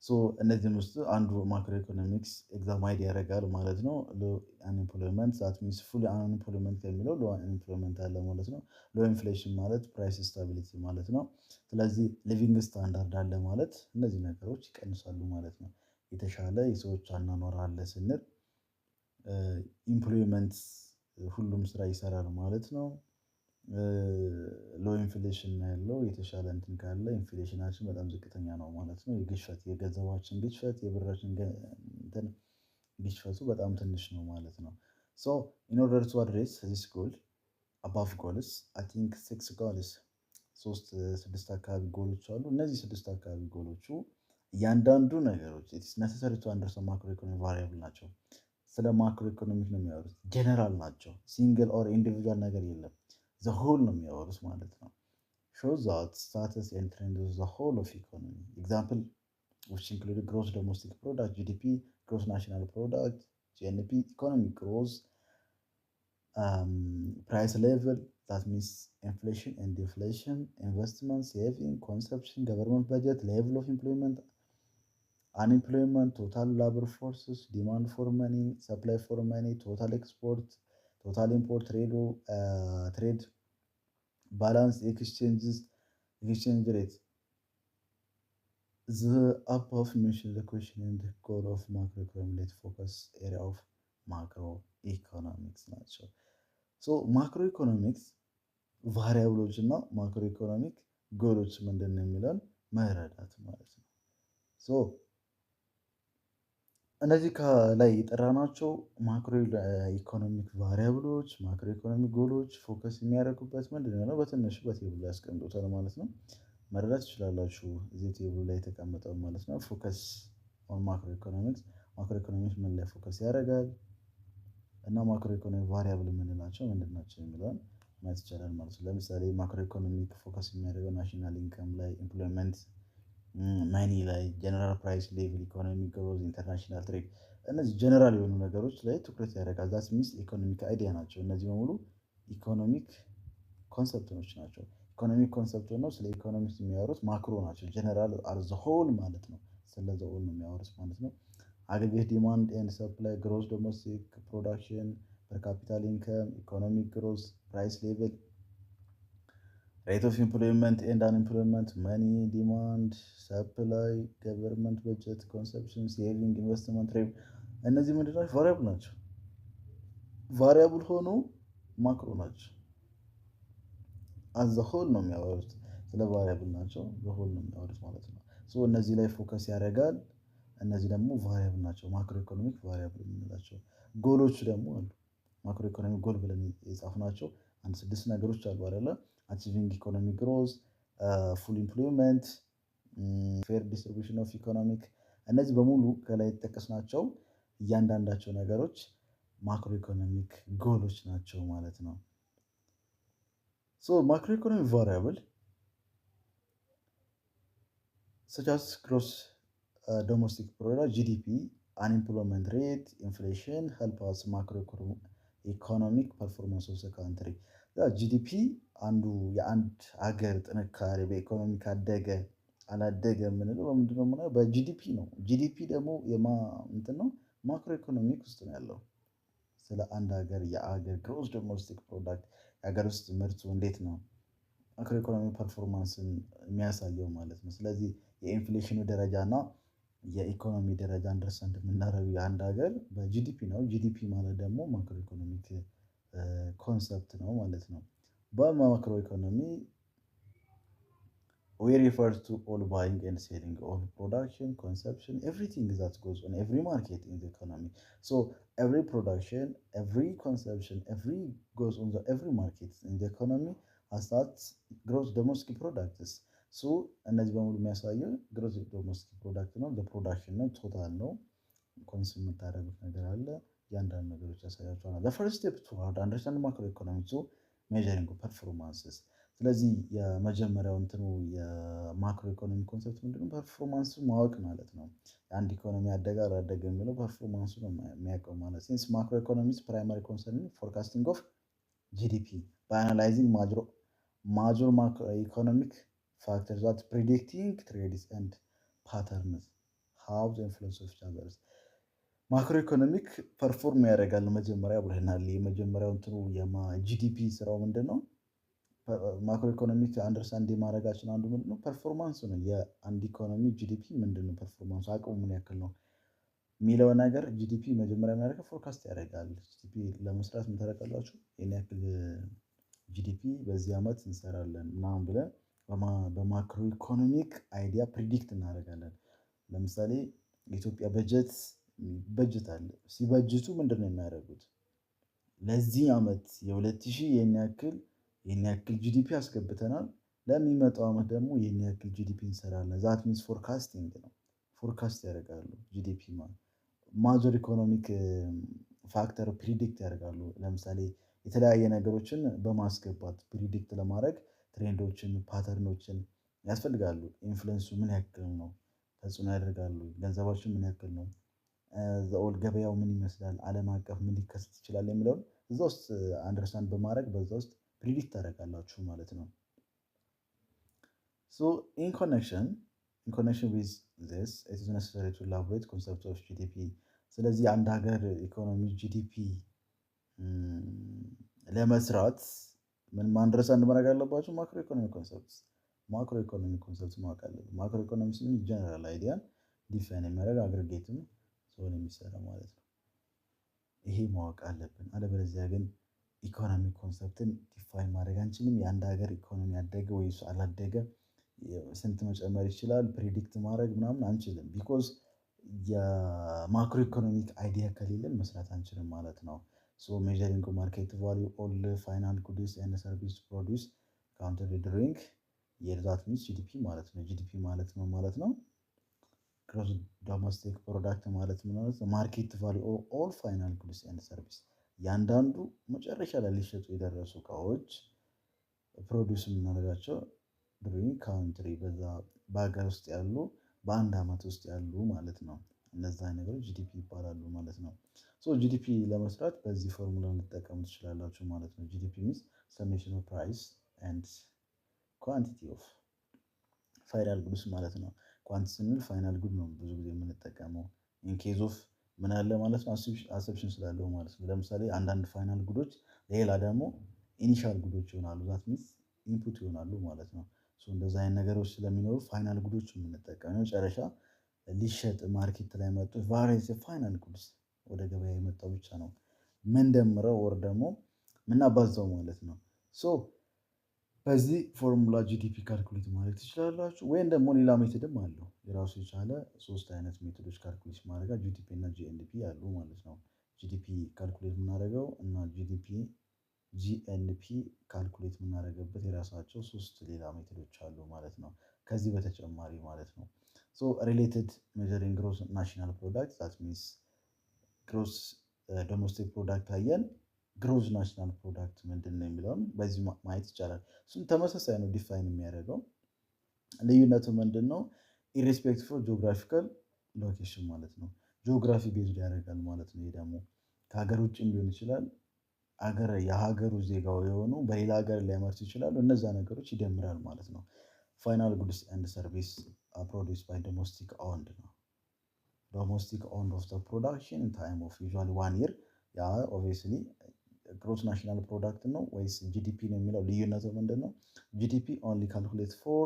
ሶ እነዚህም ውስጥ አንዱ ማክሮ ኢኮኖሚክስ ኤግዛማይድ ያደርጋል ማለት ነው። ሎ አንኤምፕሎይመንት ዛት ሚንስ ፉል አንኤምፕሎይመንት ከሚለው ሎ አንኤምፕሎይመንት አለ ማለት ነው። ሎ ኢንፍሌሽን ማለት ፕራይስ ስታቢሊቲ ማለት ነው። ስለዚህ ሊቪንግ ስታንዳርድ አለ ማለት እነዚህ ነገሮች ይቀንሳሉ ማለት ነው። የተሻለ የሰዎች አኗኗር አለ ስንል ኢምፕሎይመንት ሁሉም ስራ ይሰራል ማለት ነው። ሎ ኢንፍሌሽን ያለው የተሻለ እንትን ካለ ኢንፍሌሽናችን በጣም ዝቅተኛ ነው ማለት ነው። የግሽፈት የገንዘባችን ግሽፈት የብራችን እንትን ግሽፈቱ በጣም ትንሽ ነው ማለት ነው። ሶ ኢን ኦርደር ቱ አድሬስ ዚስ ጎል አባቭ ጎልስ አይ ቲንክ 6 ጎልስ 6 አካባቢ ጎሎች አሉ። እነዚህ 6 አካባቢ ጎሎቹ እያንዳንዱ ነገሮች ኢትስ ነሰሰሪ ቱ አንደርስታንድ ማክሮ ኢኮኖሚ ቫሪያብል ናቸው። ስለ ማክሮ ኢኮኖሚክ ነው የሚያወሩት። ጀነራል ናቸው። ሲንግል ኦር ኢንዲቪጁዋል ነገር የለም። ዘ ሆል ነው የሚያወሩት ማለት ነው። shows that status and trend of the whole of economy. Example which include gross domestic product GDP, gross national product GNP, economic growth, price level that means inflation and deflation, investment, saving, consumption, government budget, level of employment, unemployment, total labor forces, demand for money, supply for money, total export, ቶታል ኢምፖርት ትሬድ ባላንስ ኤክስቼንጅ ሬት the above mentioned the question and the goal of macroeconomic focus area of macroeconomics ናቸው። ሶ ማክሮኢኮኖሚክስ ቫሪያብሎች እና ማክሮ ኢኮኖሚክ ጎሎች ምንድን ነው የሚለውን መረዳት ማለት ነው። ሶ እነዚህ ከላይ የጠራናቸው ማክሮ ኢኮኖሚክ ቫሪያብሎች፣ ማክሮ ኢኮኖሚክ ጎሎች ፎከስ የሚያደርጉበት ምንድን ነው በትንሹ በቴብል ላይ ያስቀምጡታል ማለት ነው። መረዳት ትችላላችሁ እዚህ ቴብሉ ላይ የተቀመጠው ማለት ነው። ፎከስ ኦን ማክሮ ኢኮኖሚክስ፣ ማክሮ ኢኮኖሚክስ ምን ላይ ፎከስ ያደርጋል እና ማክሮ ኢኮኖሚክ ቫሪያብል የምንላቸው ምንድን ናቸው የሚለውን ማየት ይቻላል ማለት ነው። ለምሳሌ ማክሮ ኢኮኖሚክ ፎከስ የሚያደርገው ናሽናል ኢንከም ላይ፣ ኤምፕሎይመንት፣ መኒ ላይ፣ ጀነራል ፕራይስ ሌቭል፣ ኢኮኖሚክ ግሮዝ፣ ኢንተርናሽናል ትሬድ፣ እነዚህ ጀነራል የሆኑ ነገሮች ላይ ትኩረት ያደርጋል። ዛት ሚንስ ኢኮኖሚክ አይዲያ ናቸው። እነዚህ በሙሉ ኢኮኖሚክ ኮንሰፕቶች ናቸው። ኢኮኖሚክ ኮንሰፕት ነው ስለ ኢኮኖሚክስ የሚያወሩት ማክሮ ናቸው። ጀነራል አር ዘ ሆል ማለት ነው። ስለ ዘ ሆል ነው የሚያወሩት ማለት ነው። አግሪጌት ዲማንድ ኤንድ ሰፕላይ፣ ግሮስ ዶሜስቲክ ፕሮዳክሽን፣ ፐር ካፒታል ኢንከም፣ ኢኮኖሚክ ግሮዝ፣ ፕራይስ ሌቭል፣ ሬት ኦፍ ኢምፕሎይመንት ኤንድ አንኤምፕሎይመንት፣ መኒ ዲማንድ፣ ሰፕላይ፣ ገቨርንመንት በጀት፣ ኮንሰፕሽን፣ ሴቪንግ፣ ኢንቨስትመንት፣ ሬቭ። እነዚህ ምንድን ናቸው? ቫሪያብል ናቸው። ቫሪያብል ሆኖ ማክሮ ናቸው። አዘ ሆል ነው የሚያወሩት። ስለ ቫሪያብል ናቸው በሆል ነው የሚያወሩት ማለት ነው። ሶ እነዚህ ላይ ፎከስ ያደርጋል። እነዚህ ደግሞ ቫሪያብል ናቸው፣ ማክሮ ኢኮኖሚክ ቫሪያብል የምንላቸው። ጎሎች ደግሞ አሉ። ማክሮ ኢኮኖሚክ ጎል ብለን የጻፍናቸው አንድ 6 ነገሮች አሉ አይደለ? አቺቪንግ ኢኮኖሚክ ግሮዝ፣ ፉል ኢምፕሎይመንት፣ ፌር ዲስትሪቢዩሽን ኦፍ ኢኮኖሚክ። እነዚህ በሙሉ ከላይ የተጠቀስናቸው እያንዳንዳቸው ነገሮች ማክሮ ኢኮኖሚክ ጎሎች ናቸው ማለት ነው። So macroeconomic variable such as gross domestic product (GDP), unemployment rate, inflation help us macroeconomic performance of the country. ጂዲፒ አንዱ የአንድ ሀገር ጥንካሬ በኢኮኖሚ ካደገ አላደገ የምንለው በምንድነው? የምናየው በጂዲፒ ነው። ጂዲፒ ደግሞ እንትን ነው ማክሮ ኢኮኖሚክ ውስጥ ነው ያለው። ስለ አንድ ሀገር የሀገር ግሮስ ዶሜስቲክ ፕሮዳክት የሀገር ውስጥ ምርቱ እንዴት ነው ማክሮ ኢኮኖሚ ፐርፎርማንስን የሚያሳየው ማለት ነው። ስለዚህ የኢንፍሌሽኑ ደረጃ እና የኢኮኖሚ ደረጃ አንደርስታንድ የምናደርገው የአንድ ሀገር በጂዲፒ ነው። ጂዲፒ ማለት ደግሞ ማክሮ ኢኮኖሚክ ኮንሰፕት ነው ማለት ነው። በማክሮ ኢኮኖሚ we refer to all buying and selling, all production, consumption, everything that goes on every market in the economy. So every production, every consumption, every goes on every market in the economy has that gross domestic products. So እነዚህ በሙሉ የሚያሳየው gross domestic product ነው። ፕሮዳክሽን ነው፣ ቶታል ነው። ኮንሱም የምታደርጉት ነገር አለ። እያንዳንዱ ነገሮች ያሳያቸዋል። the first step toward understand macro economics so measuring performances። ስለዚህ የመጀመሪያው እንትኑ የማክሮ ኢኮኖሚ ኮንሰፕት ምንድነው? ፐርፎርማንሱ ማወቅ ማለት ነው። የአንድ ኢኮኖሚ አደገ አላደገ የሚለው ፐርፎርማንሱ ነው የሚያውቀው ማለት ሲንስ ማክሮ ኢኮኖሚክስ ፕራይማሪ ኮንሰርን ፎርካስቲንግ ኦፍ ጂዲፒ ባይ አናላይዚንግ ማጆር ማክሮ ኢኮኖሚክ ፋክተርስ ዛት ፕሪዲክቲንግ ትሬንድስ ኤንድ ፓተርንስ ሃው ዘ ኢንፍሉዌንስ ኦፍ ቻርትስ። ማክሮ ኢኮኖሚክ ፐርፎርም ያደርጋል መጀመሪያ ብለናል። የመጀመሪያው እንትኑ ጂዲፒ ስራው ምንድነው? ማክሮ ኢኮኖሚክ አንደርስታንድ ማድረጋችን አንዱ ምንድነው? ፐርፎርማንሱ ነው። የአንድ ኢኮኖሚ ጂዲፒ ምንድነው ፐርፎርማንሱ፣ አቅሙ ምን ያክል ነው የሚለው ነገር ጂዲፒ መጀመሪያ የሚያደርገው ፎርካስት ያደርጋል። ጂዲፒ ለመስራት ምን ታደርጋላችሁ? ይሄን ያክል ጂዲፒ በዚህ ዓመት እንሰራለን ምናምን ብለን በማክሮ ኢኮኖሚክ አይዲያ ፕሪዲክት እናደርጋለን። ለምሳሌ የኢትዮጵያ በጀት አለ። ሲበጅቱ ምንድነው የሚያደርጉት? ለዚህ ዓመት የ2000 ይህን ያክል ጂዲፒ አስገብተናል፣ ለሚመጣው ዓመት ደግሞ ይህን ያክል ጂዲፒ እንሰራለን። ዛት ሚንስ ፎርካስቲንግ ነው። ፎርካስት ያደርጋሉ። ጂዲፒ ማለት ማጆር ኢኮኖሚክ ፋክተር ፕሪዲክት ያደርጋሉ። ለምሳሌ የተለያየ ነገሮችን በማስገባት ፕሪዲክት ለማድረግ ትሬንዶችን፣ ፓተርኖችን ያስፈልጋሉ። ኢንፍሉዌንሱ ምን ያክል ነው፣ ተጽዕኖ ያደርጋሉ። ገንዘባችን ምን ያክል ነው፣ ዘኦል ገበያው ምን ይመስላል፣ ዓለም አቀፍ ምን ሊከሰት ይችላል የሚለውን እዛ ውስጥ አንደርስታንድ በማድረግ በዛ ውስጥ ፕሪዲክት ታደርጋላችሁ ማለት ነው። So in connection with this it is necessary to elaborate concept of GDP። ስለዚህ አንድ ሀገር ኢኮኖሚ ጂዲፒ ለመስራት ምን አንደርስታንድ ማድረግ አለባችሁ? ማክሮ ኢኮኖሚ ኮንሰፕትስ ማወቅ አለብን። ማክሮ ኢኮኖሚክስ ምን ጀነራል አይዲያን ዲፋይን የሚያደርግ አግሪጌትም ሲሆን የሚሰራ ማለት ነው። ይሄ ማወቅ አለብን። አለበለዚያ ግን ኢኮኖሚ ኮንሰፕትን ዲፋይን ማድረግ አንችልም። የአንድ ሀገር ኢኮኖሚ ያደገ ወይስ አላደገ፣ ስንት መጨመር ይችላል ፕሬዲክት ማድረግ ምናምን አንችልም። ቢኮዝ የማክሮ ኢኮኖሚክ አይዲያ ከሌለን መስራት አንችልም ማለት ነው። ሶ ሜዠሪንግ ማርኬት ቫሊዩ ኦል ፋይናል ጉድስ ኤንድ ሰርቪስ ፕሮዲውስ ካውንትድ ዱሪንግ የር ዛት ሚንስ ጂዲፒ ማለት ነው። ጂዲፒ ማለት ምን ማለት ነው? ግሮስ ዶሜስቲክ ፕሮዳክት ማለት ምን ማለት ነው? ማርኬት ቫሊዩ ኦል ፋይናል ጉድስ ኤንድ ሰርቪስ ያንዳንዱ መጨረሻ ላይ ሊሸጡ የደረሱ እቃዎች ፕሮዲውስ የምናደርጋቸው ዱሪንግ ካውንትሪ በዛ በሀገር ውስጥ ያሉ በአንድ ዓመት ውስጥ ያሉ ማለት ነው። እነዛ ነገሮች ጂዲፒ ይባላሉ ማለት ነው። ሶ ጂዲፒ ለመስራት በዚህ ፎርሙላ ልትጠቀሙ ትችላላችሁ ማለት ነው። ጂዲፒ ሚንስ ሰሜሽን ኦፍ ፕራይስ ኤንድ ኳንቲቲ ኦፍ ፋይናል ጉድስ ማለት ነው። ኳንቲቲ ስንል ፋይናል ጉድ ነው ብዙ ጊዜ የምንጠቀመው። ኢንኬዝ ኦፍ ምን አለ ማለት ነው? አሰፕሽን ስላለው ማለት ነው። ለምሳሌ አንዳንድ ፋይናል ጉዶች ሌላ ደግሞ ኢኒሻል ጉዶች ይሆናሉ። ዛት ሚንስ ኢንፑት ይሆናሉ ማለት ነው። እንደዛ አይነት ነገሮች ስለሚኖሩ ፋይናል ጉዶች የምንጠቀመው መጨረሻ ሊሸጥ ማርኬት ላይ መጡ ቫሪየስ ፋይናል ጉድስ ወደ ገበያ የመጣው ብቻ ነው ምንደምረው ወር ደግሞ ምናባዛው ማለት ነው። ሶ በዚህ ፎርሙላ ጂዲፒ ካልኩሌት ማድረግ ትችላላችሁ። ወይም ደግሞ ሌላ ሜትድም አለው የራሱ የቻለ 3 አይነት ሜትዶች ካልኩሌት ማድረግ ጂዲፒ እና ጂኤንፒ አሉ ማለት ነው። ጂዲፒ ካልኩሌት የምናደርገው እና ጂኤንፒ ካልኩሌት የምናደርግበት የራሳቸው 3 ሌላ ሜትዶች አሉ ማለት ነው። ከዚህ በተጨማሪ ማለት ነው። ሶ ሪሌትድ ሜዠሪንግ ግሮስ ናሽናል ፕሮዳክት ዛት ሚንስ ግሮስ ዶሜስቲክ ፕሮዳክት አየን። ግሮዝ ናሽናል ፕሮዳክት ምንድን ነው የሚለውን በዚህ ማየት ይቻላል። እሱም ተመሳሳይ ነው ዲፋይን የሚያደርገው። ልዩነቱ ምንድን ነው? ኢሬስፔክቲቭ ኦፍ ጂኦግራፊካል ሎኬሽን ማለት ነው። ጂኦግራፊ ቤዝድ ያደርጋል ማለት ነው። ይሄ ደግሞ ከሀገር ውጭም ሊሆን ይችላል። የሀገሩ ዜጋው የሆኑ በሌላ ሀገር ሊያመርቱ ይችላሉ። እነዛ ነገሮች ይደምራል ማለት ነው። ፋይናል ጉድስ ኤንድ ሰርቪስ ፕሮዲውስድ ባይ ዶሜስቲክ ኦውንድ ነው። ዶሜስቲክ ኦውንድ ኦፍ ዘ ፕሮዳክሽን ታይም ኦፍ ዩዥዋሊ 1 ይር። ያ ኦብቪየስሊ ግሮስ ናሽናል ፕሮዳክት ነው ወይስ ጂዲፒ ነው የሚለው ልዩነቱ ምንድን ነው? ጂዲፒ ኦንሊ ካልኩሌት ፎር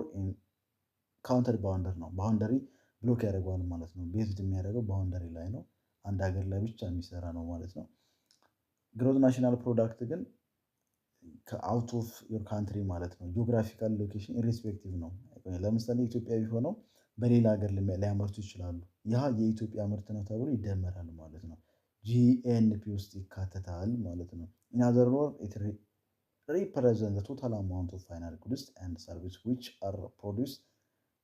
ካውንተር ባውንደር ነው። ባውንደሪ ብሎክ ያደርገዋል ማለት ነው። ቤዝድ የሚያደርገው ባውንደሪ ላይ ነው። አንድ ሀገር ላይ ብቻ የሚሰራ ነው ማለት ነው። ግሮዝ ናሽናል ፕሮዳክት ግን ከአውት ኦፍ ዮር ካንትሪ ማለት ነው። ጂኦግራፊካል ሎኬሽን ኢሬስፔክቲቭ ነው። ለምሳሌ ኢትዮጵያዊ ሆነው በሌላ ሀገር ሊያመርቱ ይችላሉ። ያ የኢትዮጵያ ምርት ነው ተብሎ ይደመራል ማለት ነው። ጂኤንፒ ውስጥ ይካተታል ማለት ነው። ኢን አዘር ወርድ ኢት ሪፕሬዘንት ቶታል አማውንት ኦፍ ፋይናል ጉድስ ኤንድ ሰርቪስ ዊች አር ፕሮዲውስድ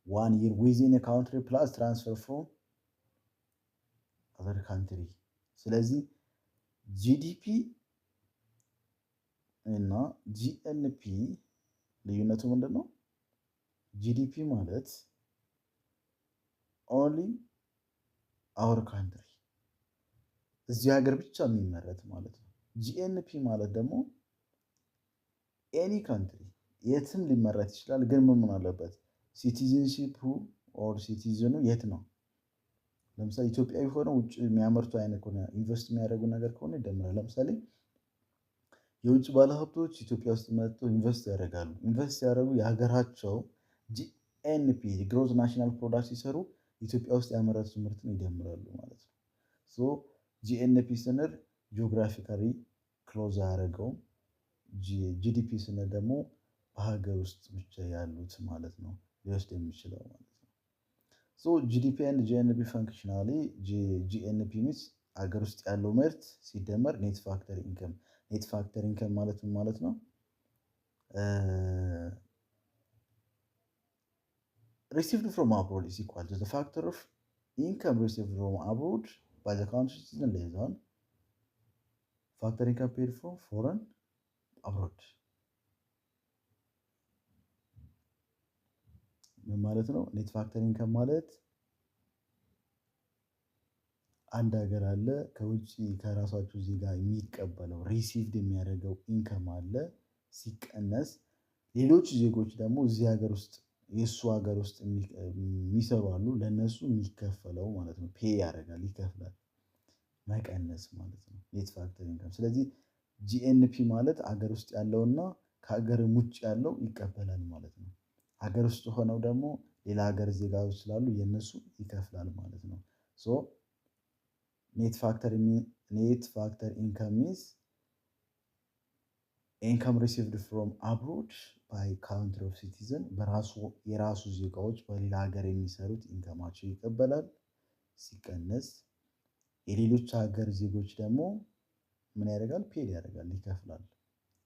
1 ይር ዊዚን ካውንትሪ ፕላስ ትራንስፈር ፍሮም አዘር ካንትሪ። ስለዚህ ጂዲፒ እና ጂኤንፒ ልዩነቱ ምንድን ነው? ጂዲፒ ማለት ኦንሊ አወር ካንትሪ እዚህ ሀገር ብቻ የሚመረት ማለት ነው። ጂኤንፒ ማለት ደግሞ ኤኒ ካንትሪ የትም ሊመረት ይችላል። ግን ምን አለበት? ሲቲዝንሺፑ ኦር ሲቲዝኑ የት ነው? ለምሳሌ ኢትዮጵያዊ ሆነው ውጭ የሚያመርቱ አይነት ከሆነ ኢንቨስት የሚያደርጉ ነገር ከሆነ ይደምራል። ለምሳሌ የውጭ ባለሀብቶች ኢትዮጵያ ውስጥ መጥተው ኢንቨስት ያደርጋሉ። ኢንቨስት ያደርጉ የሀገራቸው ጂኤንፒ ግሮዝ ናሽናል ፕሮዳክት ሲሰሩ ኢትዮጵያ ውስጥ ያመረቱት ምርትን ይደምራሉ ማለት ነው። ሶ ጂኤንፒ ስንል ጂኦግራፊካሊ ክሎዝ አያደርገውም። ጂዲፒ ስንል ደግሞ በሀገር ውስጥ ብቻ ያሉት ማለት ነው ሊወስድ የሚችለው ማለት ነው። ሶ ጂዲፒ ኤንድ ጂኤንፒ ፈንክሽናሊ ጂኤንፒ ሚንስ ሀገር ውስጥ ያለው ምርት ሲደመር ኔት ፋክተር ኢንከም። ኔት ፋክተር ኢንከም ማለት ምን ማለት ነው? ሪሲቭድ ፍሮም አብሮድ ኢዝ ኢኳል ቱ ዘ ፋክተር ኦፍ ኢንከም ሪሲቭድ ፍሮም አብሮድ ባይ ዘ ካንትሪ ሲቲዝን ሌስ ዛን ፋክተር ኢንከም ፔድ ፍሮም ፎረን አብሮድ። ምን ማለት ነው? ኔት ፋክተር ኢንከም ማለት አንድ ሀገር አለ ከውጭ ከራሳችሁ ዜጋ የሚቀበለው ሪሲቭድ የሚያደርገው ኢንከም አለ ሲቀነስ ሌሎች ዜጎች ደግሞ እዚህ ሀገር ውስጥ የእሱ ሀገር ውስጥ የሚሰሩ አሉ ለእነሱ የሚከፈለው ማለት ነው። ፔይ ያደርጋል ይከፍላል መቀነስ ማለት ነው ኔት ፋክተር ኢንከም። ስለዚህ ጂኤንፒ ማለት ሀገር ውስጥ ያለውና ከሀገርም ውጭ ያለው ይቀበላል ማለት ነው። ሀገር ውስጥ ሆነው ደግሞ ሌላ ሀገር ዜጋዎች ስላሉ የነሱ ይከፍላል ማለት ነው። ሶ ኔት ፋክተር ኢንካም ሚንስ ኢንካም ሪሲቭድ ፍሮም አብሮድ ባይ ካውንትሪ ኦፍ ሲቲዝን የራሱ ዜጋዎች በሌላ ሀገር የሚሰሩት ኢንካማቸው ይቀበላል። ሲቀነስ የሌሎች ሀገር ዜጎች ደግሞ ምን ያደርጋል? ፔድ ያደርጋል፣ ይከፍላል።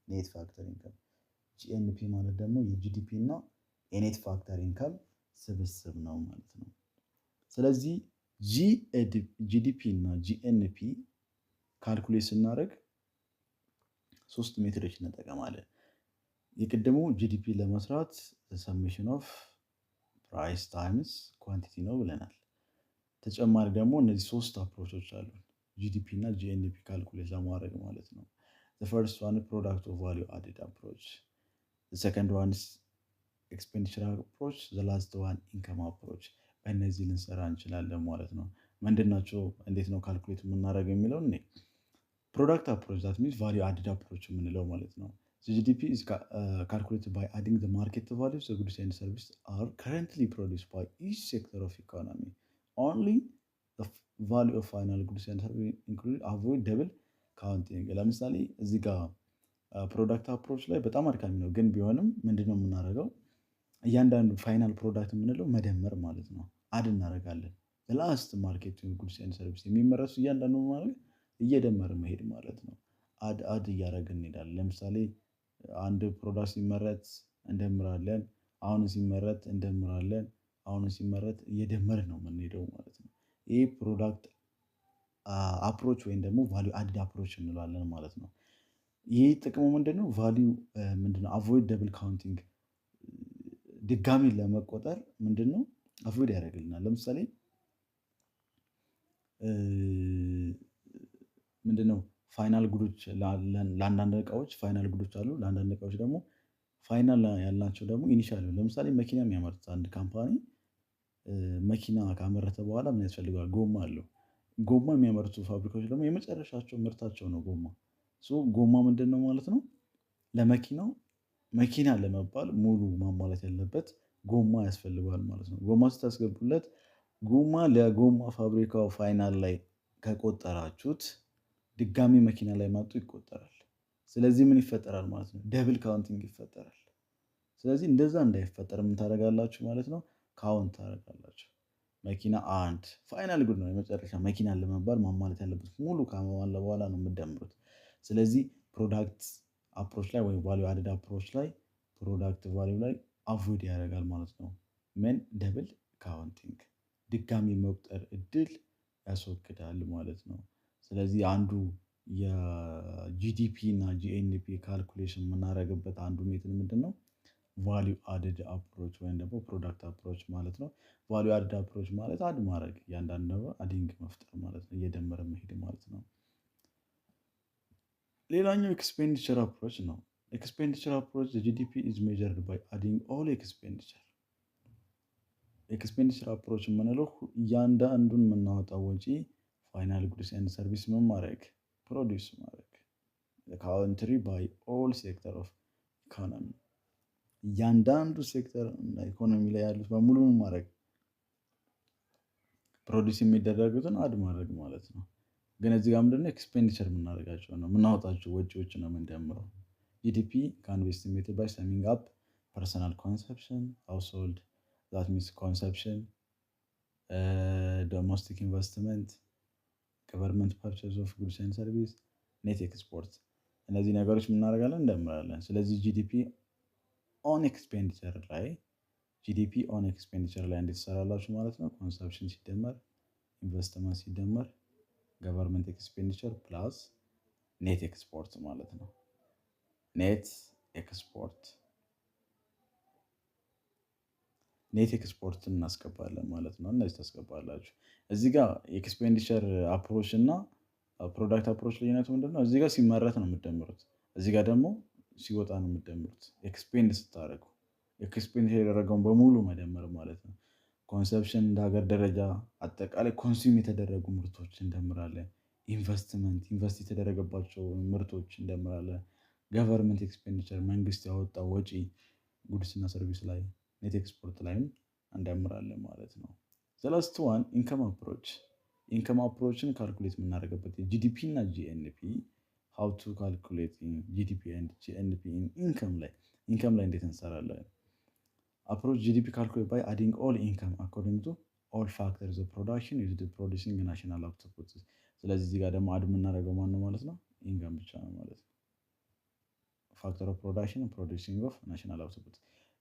ኔት ፋክተር ኢንካም። ጂኤንፒ ማለት ደግሞ የጂዲፒ እና የኔት ፋክተር ኢንካም ስብስብ ነው ማለት ነው። ስለዚህ ጂዲፒ እና ጂኤንፒ ካልኩሌት ስናደርግ 3 ሜትዶች እንጠቀማለን። የቅድሙ ጂዲፒ ለመስራት ሰሜሽን ኦፍ ፕራይስ ታይምስ ኳንቲቲ ነው ብለናል። ተጨማሪ ደግሞ እነዚህ 3 አፕሮቾች አሉ ጂዲፒ እና ጂኤንፒ ካልኩሌት ለማድረግ ማለት ነው። ፈርስት ዋን ፕሮዳክት ኦፍ ቫሊዩ አድድ አፕሮች፣ ሰከንድ ዋን ኤክስፔንዲቸር አፕሮች፣ ላስት ዋን ኢንካም አፕሮች። በእነዚህ ልንሰራ እንችላለን ማለት ነው። ምንድናቸው? እንዴት ነው ካልኩሌት የምናደርገው የሚለው እኔ ፕሮዳክት አፕሮች ዛት ሚንስ ቫሊዩ አድድ አፕሮች የምንለው ማለት ነው። ጂዲፒ ኢዝ ካልኩሌትድ ባይ አዲንግ ዘ ማርኬት ቫሊዩስ ዘ ጉድስ ኤንድ ሰርቪስ አር ከረንትሊ ፕሮዲውስድ ባይ ኢች ሴክተር ኦፍ ኢኮኖሚ ኦንሊ ዘ ቫሊዩ ኦፍ ፋይናል ጉድስ ኤንድ ሰርቪስ ኢንክሉድ አቮይድ ደብል ካውንቲንግ። ለምሳሌ እዚህ ጋር ፕሮዳክት አፕሮች ላይ በጣም አድካሚ ነው፣ ግን ቢሆንም ምንድነው የምናደርገው? እያንዳንዱ ፋይናል ፕሮዳክት የምንለው መደመር ማለት ነው። አድ እናደርጋለን ላስት ማርኬት ጉድስ ኤንድ ሰርቪስ የሚመረቱ እያንዳንዱ ማለት እየደመረ መሄድ ማለት ነው። አድ እያደረግን እንሄዳለን። ለምሳሌ አንድ ፕሮዳክት ሲመረት እንደምራለን፣ አሁን ሲመረት እንደምራለን፣ አሁን ሲመረት እየደመር ነው የምንሄደው ማለት ነው። ይህ ፕሮዳክት አፕሮች ወይም ደግሞ ቫሊዩ አድድ አፕሮች እንለዋለን ማለት ነው። ይህ ጥቅሙ ምንድነው? ቫሊዩ ምንድነው? አቮይድ ደብል ካውንቲንግ፣ ድጋሚ ለመቆጠር ምንድነው አቮይድ ያደርግልናል። ለምሳሌ ምንድነው ፋይናል ጉዶች ለአንዳንድ እቃዎች ፋይናል ጉዶች አሉ። ለአንዳንድ እቃዎች ደግሞ ፋይናል ያልናቸው ደግሞ ኢኒሻል። ለምሳሌ መኪና የሚያመርት አንድ ካምፓኒ መኪና ካመረተ በኋላ ምን ያስፈልገዋል? ጎማ አለው። ጎማ የሚያመርቱ ፋብሪካዎች ደግሞ የመጨረሻቸው ምርታቸው ነው ጎማ። ጎማ ምንድን ነው ማለት ነው? ለመኪናው መኪና ለመባል ሙሉ ማሟላት ያለበት ጎማ ያስፈልገዋል ማለት ነው። ጎማ ስታስገቡለት ጎማ ለጎማ ፋብሪካው ፋይናል ላይ ከቆጠራችሁት ድጋሚ መኪና ላይ ማጡ ይቆጠራል። ስለዚህ ምን ይፈጠራል ማለት ነው? ደብል ካውንቲንግ ይፈጠራል። ስለዚህ እንደዛ እንዳይፈጠር ምን ታደርጋላችሁ ማለት ነው? ካውንት ታደርጋላችሁ። መኪና አንድ ፋይናል ጉድ ነው፣ የመጨረሻ መኪናን ለመባል ማሟላት ያለበት ሙሉ ካሟላ በኋላ ነው የምትደምሩት። ስለዚህ ፕሮዳክት አፕሮች ላይ ወይም ቫሊዩ አድድ አፕሮች ላይ ፕሮዳክት ቫሊዩ ላይ አቮይድ ያደርጋል ማለት ነው። ምን ደብል ካውንቲንግ፣ ድጋሚ መቁጠር እድል ያስወግዳል ማለት ነው። ስለዚህ አንዱ የጂዲፒ እና ጂኤንፒ ካልኩሌሽን የምናደርግበት አንዱ ሜትድ ምንድን ነው? ቫሊዩ አድድ አፕሮች ወይም ደግሞ ፕሮዳክት አፕሮች ማለት ነው። ቫሊዩ አድድ አፕሮች ማለት አድ ማድረግ፣ እያንዳንዱ ነገር አዲንግ መፍጠር ማለት ነው፣ እየደመረ መሄድ ማለት ነው። ሌላኛው ኤክስፔንዲቸር አፕሮች ነው። ኤክስፔንዲቸር አፕሮች ጂዲፒ ኢዝ ሜጀርድ ባይ አዲንግ ኦል ኤክስፔንዲቸር። ኤክስፔንዲቸር አፕሮች የምንለው እያንዳንዱን የምናወጣው ወጪ ፋይናል ጉድስ ኤንድ ሰርቪስ ምን ማድረግ ፕሮዲውስ ማድረግ ካውንትሪ ባይ ኦል ሴክተር ኦፍ ኢኮኖሚ፣ እያንዳንዱ ሴክተር ኢኮኖሚ ላይ ያሉት በሙሉ ምን ማድረግ ፕሮዲውስ የሚደረጉትን አድ ማድረግ ማለት ነው። ግን እዚህ ጋር ምንድነው ኤክስፔንዲቸር የምናደርጋቸው ነው የምናወጣቸው ወጪዎች ነው የምንደምረው። ጂዲፒ ካን ቢ ኤስቲሜትድ ባይ ሰሚንግ አፕ ፐርሰናል ኮንሰፕሽን፣ ሃውስሆልድ ዛት ሚንስ ኮንሰፕሽን፣ ዶሜስቲክ ኢንቨስትመንት፣ ገቨርንመንት ፐርቼዝ ኦፍ ጉድስ ኤንድ ሰርቪስ፣ ኔት ኤክስፖርት። እነዚህ ነገሮች የምናደርጋለን እንደምራለን። ስለዚህ ጂዲፒ ኦን ኤክስፔንዲቸር ላይ እንዴት ትሰራላችሁ ማለት ነው? ኮንሰፕሽን ሲደመር ኢንቨስትመንት ሲደመር ገቨርንመንት ኤክስፔንዲቸር ፕላስ ኔት ኤክስፖርት ማለት ነው። ኔት ኤክስፖርት እናስገባለን ማለት ነው። እነዚህ ታስገባላችሁ። እዚህ ጋር ኤክስፔንዲቸር አፕሮች እና ፕሮዳክት አፕሮች ልዩነቱ ምንድነው? እዚህ ጋር ሲመረት ነው የምትደምሩት፣ እዚህ ጋር ደግሞ ሲወጣ ነው የምትደምሩት። ኤክስፔንድ ስታደርጉ ኤክስፔንድ የተደረገውን በሙሉ መደመር ማለት ነው። ኮንሰፕሽን እንደ ሀገር ደረጃ አጠቃላይ ኮንሱም የተደረጉ ምርቶች እንደምራለን። ኢንቨስት የተደረገባቸው ምርቶች እንደምራለን። ገቨርንመንት ኤክስፔንዲቸር መንግስት ያወጣው ወጪ ጉድስ እና ሰርቪስ ላይ ኔት ኤክስፖርት ላይም እንደምራለን ማለት ነው። ዘ ዋን ኢንከም አፕሮች። ኢንከም አፕሮችን ካልኩሌት የምናደርግበት ጂዲፒ እና ጂኤንፒ ሃው ቱ ካልኩሌት ጂዲፒ ኤንድ ጂኤንፒ ኢንከም ላይ እንዴት እንሰራለን? አፕሮች ጂዲፒ ካልኩሌት ባይ አዲንግ ኦል ኢንከም አኮርዲንግ ቱ ኦል ፋክተርስ ኦፍ ፕሮዳክሽን ዩዝድ ፕሮዲሲንግ ናሽናል አውትፑት። ስለዚህ እዚህ ጋር ደግሞ አድ የምናደርገው ማን ነው ማለት ነው? ኢንከም ብቻ ነው ማለት ነው። ፋክተር ኦፍ ፕሮዳክሽን ፕሮዲሲንግ ኦፍ ናሽናል አውትፑት።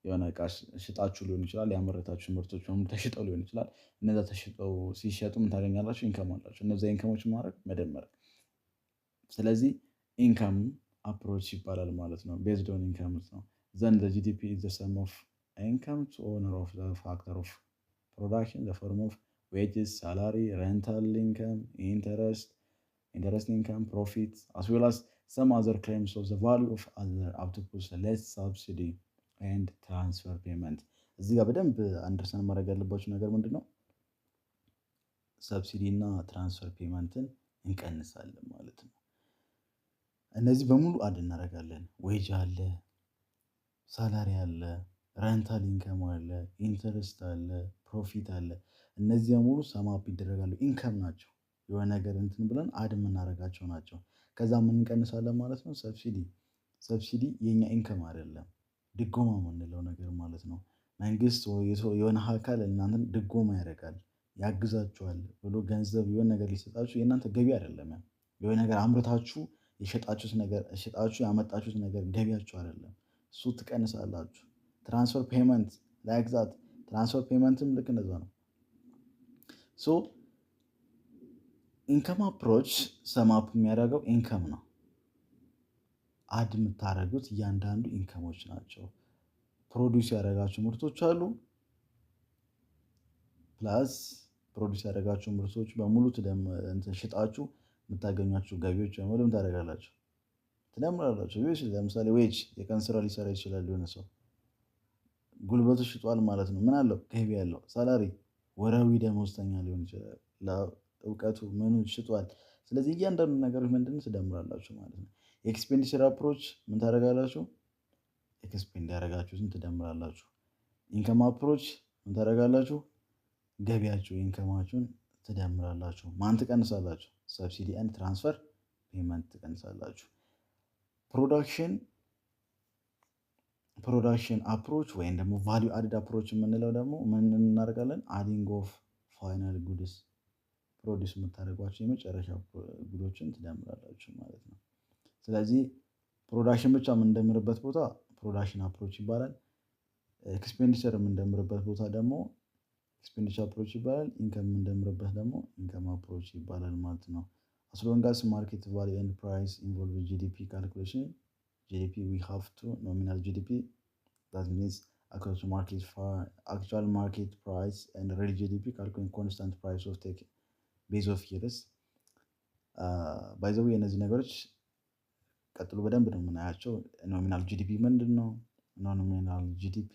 የሆነ እቃ ሽጣችሁ ሊሆን ይችላል። ያመረታችሁ ምርቶች በሙሉ ተሽጠው ሊሆን ይችላል። እነዛ ተሽጠው ሲሸጡ ምን ታገኛላችሁ? ኢንከም አላችሁ። እነዛ ኢንከሞች ማድረግ መደመር። ስለዚህ ኢንከም አፕሮች ይባላል ማለት ነው። ቤዝድ ኦን ኢንከም ነው። ዘን ጂዲፒ ኢዝ ዘ ሰም ኦፍ ኢንከም ቱ ኦነር ኦፍ ዘ ፋክተር ኦፍ ፕሮዳክሽን ዘ ፎርም ኦፍ ዌጅስ፣ ሳላሪ፣ ሬንታል ኢንከም፣ ኢንተረስት ኢንከም፣ ፕሮፊት አስ ዌል አስ some other claims of the value of other outputs less subsidy and transfer payment። እዚህ ጋር በደንብ አንደርስታንድ ማድረግ ያለባችሁ ነገር ምንድነው? ሰብሲዲ እና ትራንስፈር ፔመንትን እንቀንሳለን ማለት ነው። እነዚህ በሙሉ አድ እናደርጋለን። ዌጅ አለ፣ ሳላሪ አለ፣ ሬንታል ኢንከም አለ፣ ኢንተረስት አለ፣ ፕሮፊት አለ። እነዚህ በሙሉ ሰማፕ ይደረጋሉ። ኢንከም ናቸው። የሆነ ነገር እንትን ብለን አድ የምናደርጋቸው ናቸው። ከዛ ምን እንቀንሳለን ማለት ነው? ሰብሲዲ የኛ ኢንከም አይደለም፣ ድጎማ የምንለው ነገር ማለት ነው። መንግስት የሆነ አካል እናንተን ድጎማ ያደርጋል፣ ያግዛችኋል ብሎ ገንዘብ የሆነ ነገር ሊሰጣችሁ የእናንተ ገቢ አይደለም። የሆነ ነገር አምርታችሁ ሽጣችሁ ያመጣችሁት ነገር ገቢያችሁ አይደለም። እሱ ትቀንሳላችሁ። ትራንስፈር ፔመንት ላይክ ዛት። ትራንስፈር ፔመንትም ልክ እንደዛ ነው። ሶ ኢንከም አፕሮች ሰማፕ የሚያደርገው ኢንከም ነው። አድ የምታደርጉት እያንዳንዱ ኢንከሞች ናቸው። ፕሮዲውስ ያደረጋችሁ ምርቶች አሉ፣ ፕላስ ፕሮዲውስ ያደረጋችሁ ምርቶች በሙሉ ሽጣችሁ የምታገኟቸው ገቢዎች በሙሉ ታደርጋላችሁ፣ ትደምራላችሁ። ለምሳሌ ዌጅ የቀን ስራ ሊሰራ ይችላል። የሆነ ሰው ጉልበቱ ሽጧል ማለት ነው። ምን አለው? ገቢ ያለው። ሳላሪ ወራዊ ደመወዝተኛ ሊሆን ይችላል። እውቀቱ ምኑ ሽጧል። ስለዚህ እያንዳንዱ ነገሮች ምንድን ትደምራላችሁ ማለት ነው። የኤክስፔንዲቸር አፕሮች ምን ታደርጋላችሁ? ኤክስፔንድ ያደረጋችሁትን ትደምራላችሁ። ኢንከም አፕሮች ምን ታደርጋላችሁ? ገቢያችሁ ኢንከማችሁን ትደምራላችሁ። ማን ትቀንሳላችሁ? ሰብሲዲ ኤንድ ትራንስፈር ፔመንት ትቀንሳላችሁ። ፕሮዳክሽን አፕሮች ወይም ደግሞ ቫሊዩ አድድ አፕሮች የምንለው ደግሞ ምን እናደርጋለን? አዲንግ ኦፍ ፋይናል ጉድስ ፕሮዲስ የምታደርጓቸው የመጨረሻ ጉዶችን ትደምራላችሁ ማለት ነው። ስለዚህ ፕሮዳክሽን ብቻ የምንደምርበት ቦታ ፕሮዳክሽን አፕሮች ይባላል። ኤክስፔንዲቸር የምንደምርበት ቦታ ደግሞ ኤክስፔንዲቸር አፕሮች ይባላል። ኢንከም የምንደምርበት ደግሞ ኢንከም አፕሮች ይባላል ማለት ነው። as long as market value and price involve GDP calculation, GDP we have to nominal GDP, that means actual market price and real GDP calculating constant price of take ቤዝ ኦፍ ይርስ ባይዘው የእነዚህ ነገሮች ቀጥሎ በደንብ ነው የምናያቸው። ኖሚናል ጂዲፒ ምንድን ነው? ኖሚናል ጂዲፒ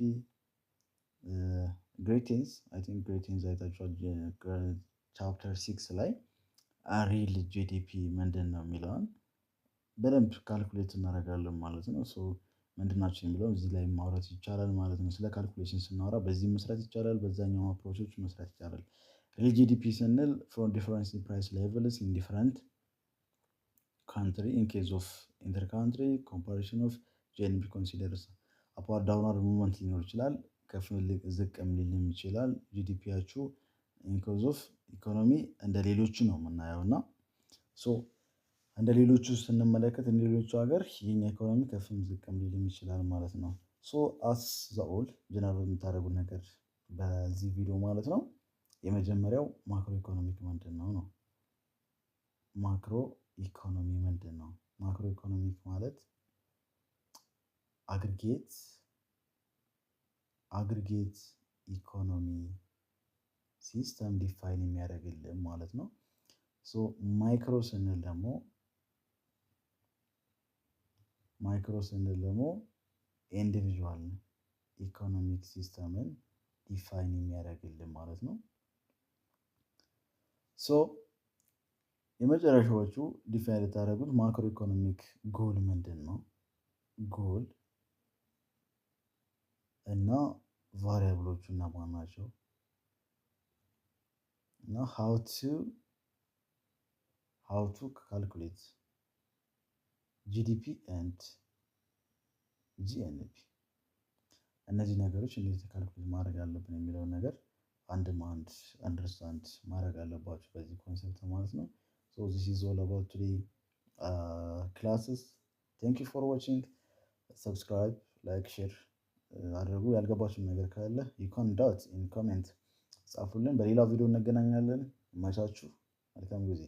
ግሬቲንስ አይ ቲንክ ግሬቲንስ አይታችኋል ቻፕተር 6 ላይ ሪል ጂዲፒ ምንድን ነው የሚለውን በደንብ ካልኩሌት እናደርጋለን ማለት ነው። ሶ ምንድናቸው የሚለው እዚህ ላይ ማውራት ይቻላል ማለት ነው። ስለ ካልኩሌሽን ስናወራ በዚህ መስራት ይቻላል፣ በዛኛው አፕሮቾች መስራት ይቻላል። ሪል ጂዲፒ ስንል ፍሮም ዲፈረንስ ኢን ፕራይስ ሌቨልስ ኢን ዲፈረንት ካንትሪ ኢን ኬዝ ኦፍ ኢንተር ካንትሪ ኮምፓሪሽን ኦፍ ጂኤንፒ ኮንሲደርስ አፕዋርድ ዳውንዋርድ ሙቭመንት ሊኖር ይችላል። ከፍ ዝቅም ሊልም ይችላል። ጂዲፒያችሁ ኢን ኬዝ ኦፍ ኢኮኖሚ እንደ ሌሎቹ ነው የምናየው እና ሶ እንደ ሌሎቹ ስንመለከት እንደ ሌሎቹ ሀገር የኛ ኢኮኖሚ ከፍም ዝቅም ሊልም ይችላል ማለት ነው። ሶ አስ ዘ ኦል ጀነራል የምታደርጉት ነገር በዚህ ቪዲዮ ማለት ነው። የመጀመሪያው ማክሮ ኢኮኖሚክ ምንድን ነው ነው። ማክሮ ኢኮኖሚ ምንድን ነው? ማክሮ ኢኮኖሚክ ማለት አግሪጌት ኢኮኖሚ ሲስተም ዲፋይን የሚያደርግልን ማለት ነው። ሶ ማይክሮ ስንል ደግሞ ኢንዲቪዥዋል ኢኮኖሚክ ሲስተምን ዲፋይን የሚያደርግልን ማለት ነው። ሶ የመጨረሻዎቹ ዲፋይን ልታደርጉት ማክሮ ኢኮኖሚክ ጎል ምንድን ነው? ጎል እና ቫሪያብሎቹ እነማን ናቸው? እና ሃው ቱ ካልኩሌት ጂዲፒ ኤንድ ጂኤንፒ እነዚህ ነገሮች እንዴት ካልኩሌት ማድረግ አለብን የሚለውን ነገር አንድ አንደርስታንድ ማድረግ አለባችሁ በዚህ ኮንሰፕት ማለት ነው። ሶ ዚስ ኢዝ ኦል አባውት ቱዴይ ክላስስ። ቴንክ ዩ ፎር ዋቺንግ። ሰብስክራይብ፣ ላይክ፣ ሼር አድርጉ። ያልገባችሁም ነገር ካለ ዩ ካን ዳውት ኢን ኮሜንት ጻፉልን። በሌላ ቪዲዮ እንገናኛለን። ይመቻችሁ። መልካም ጊዜ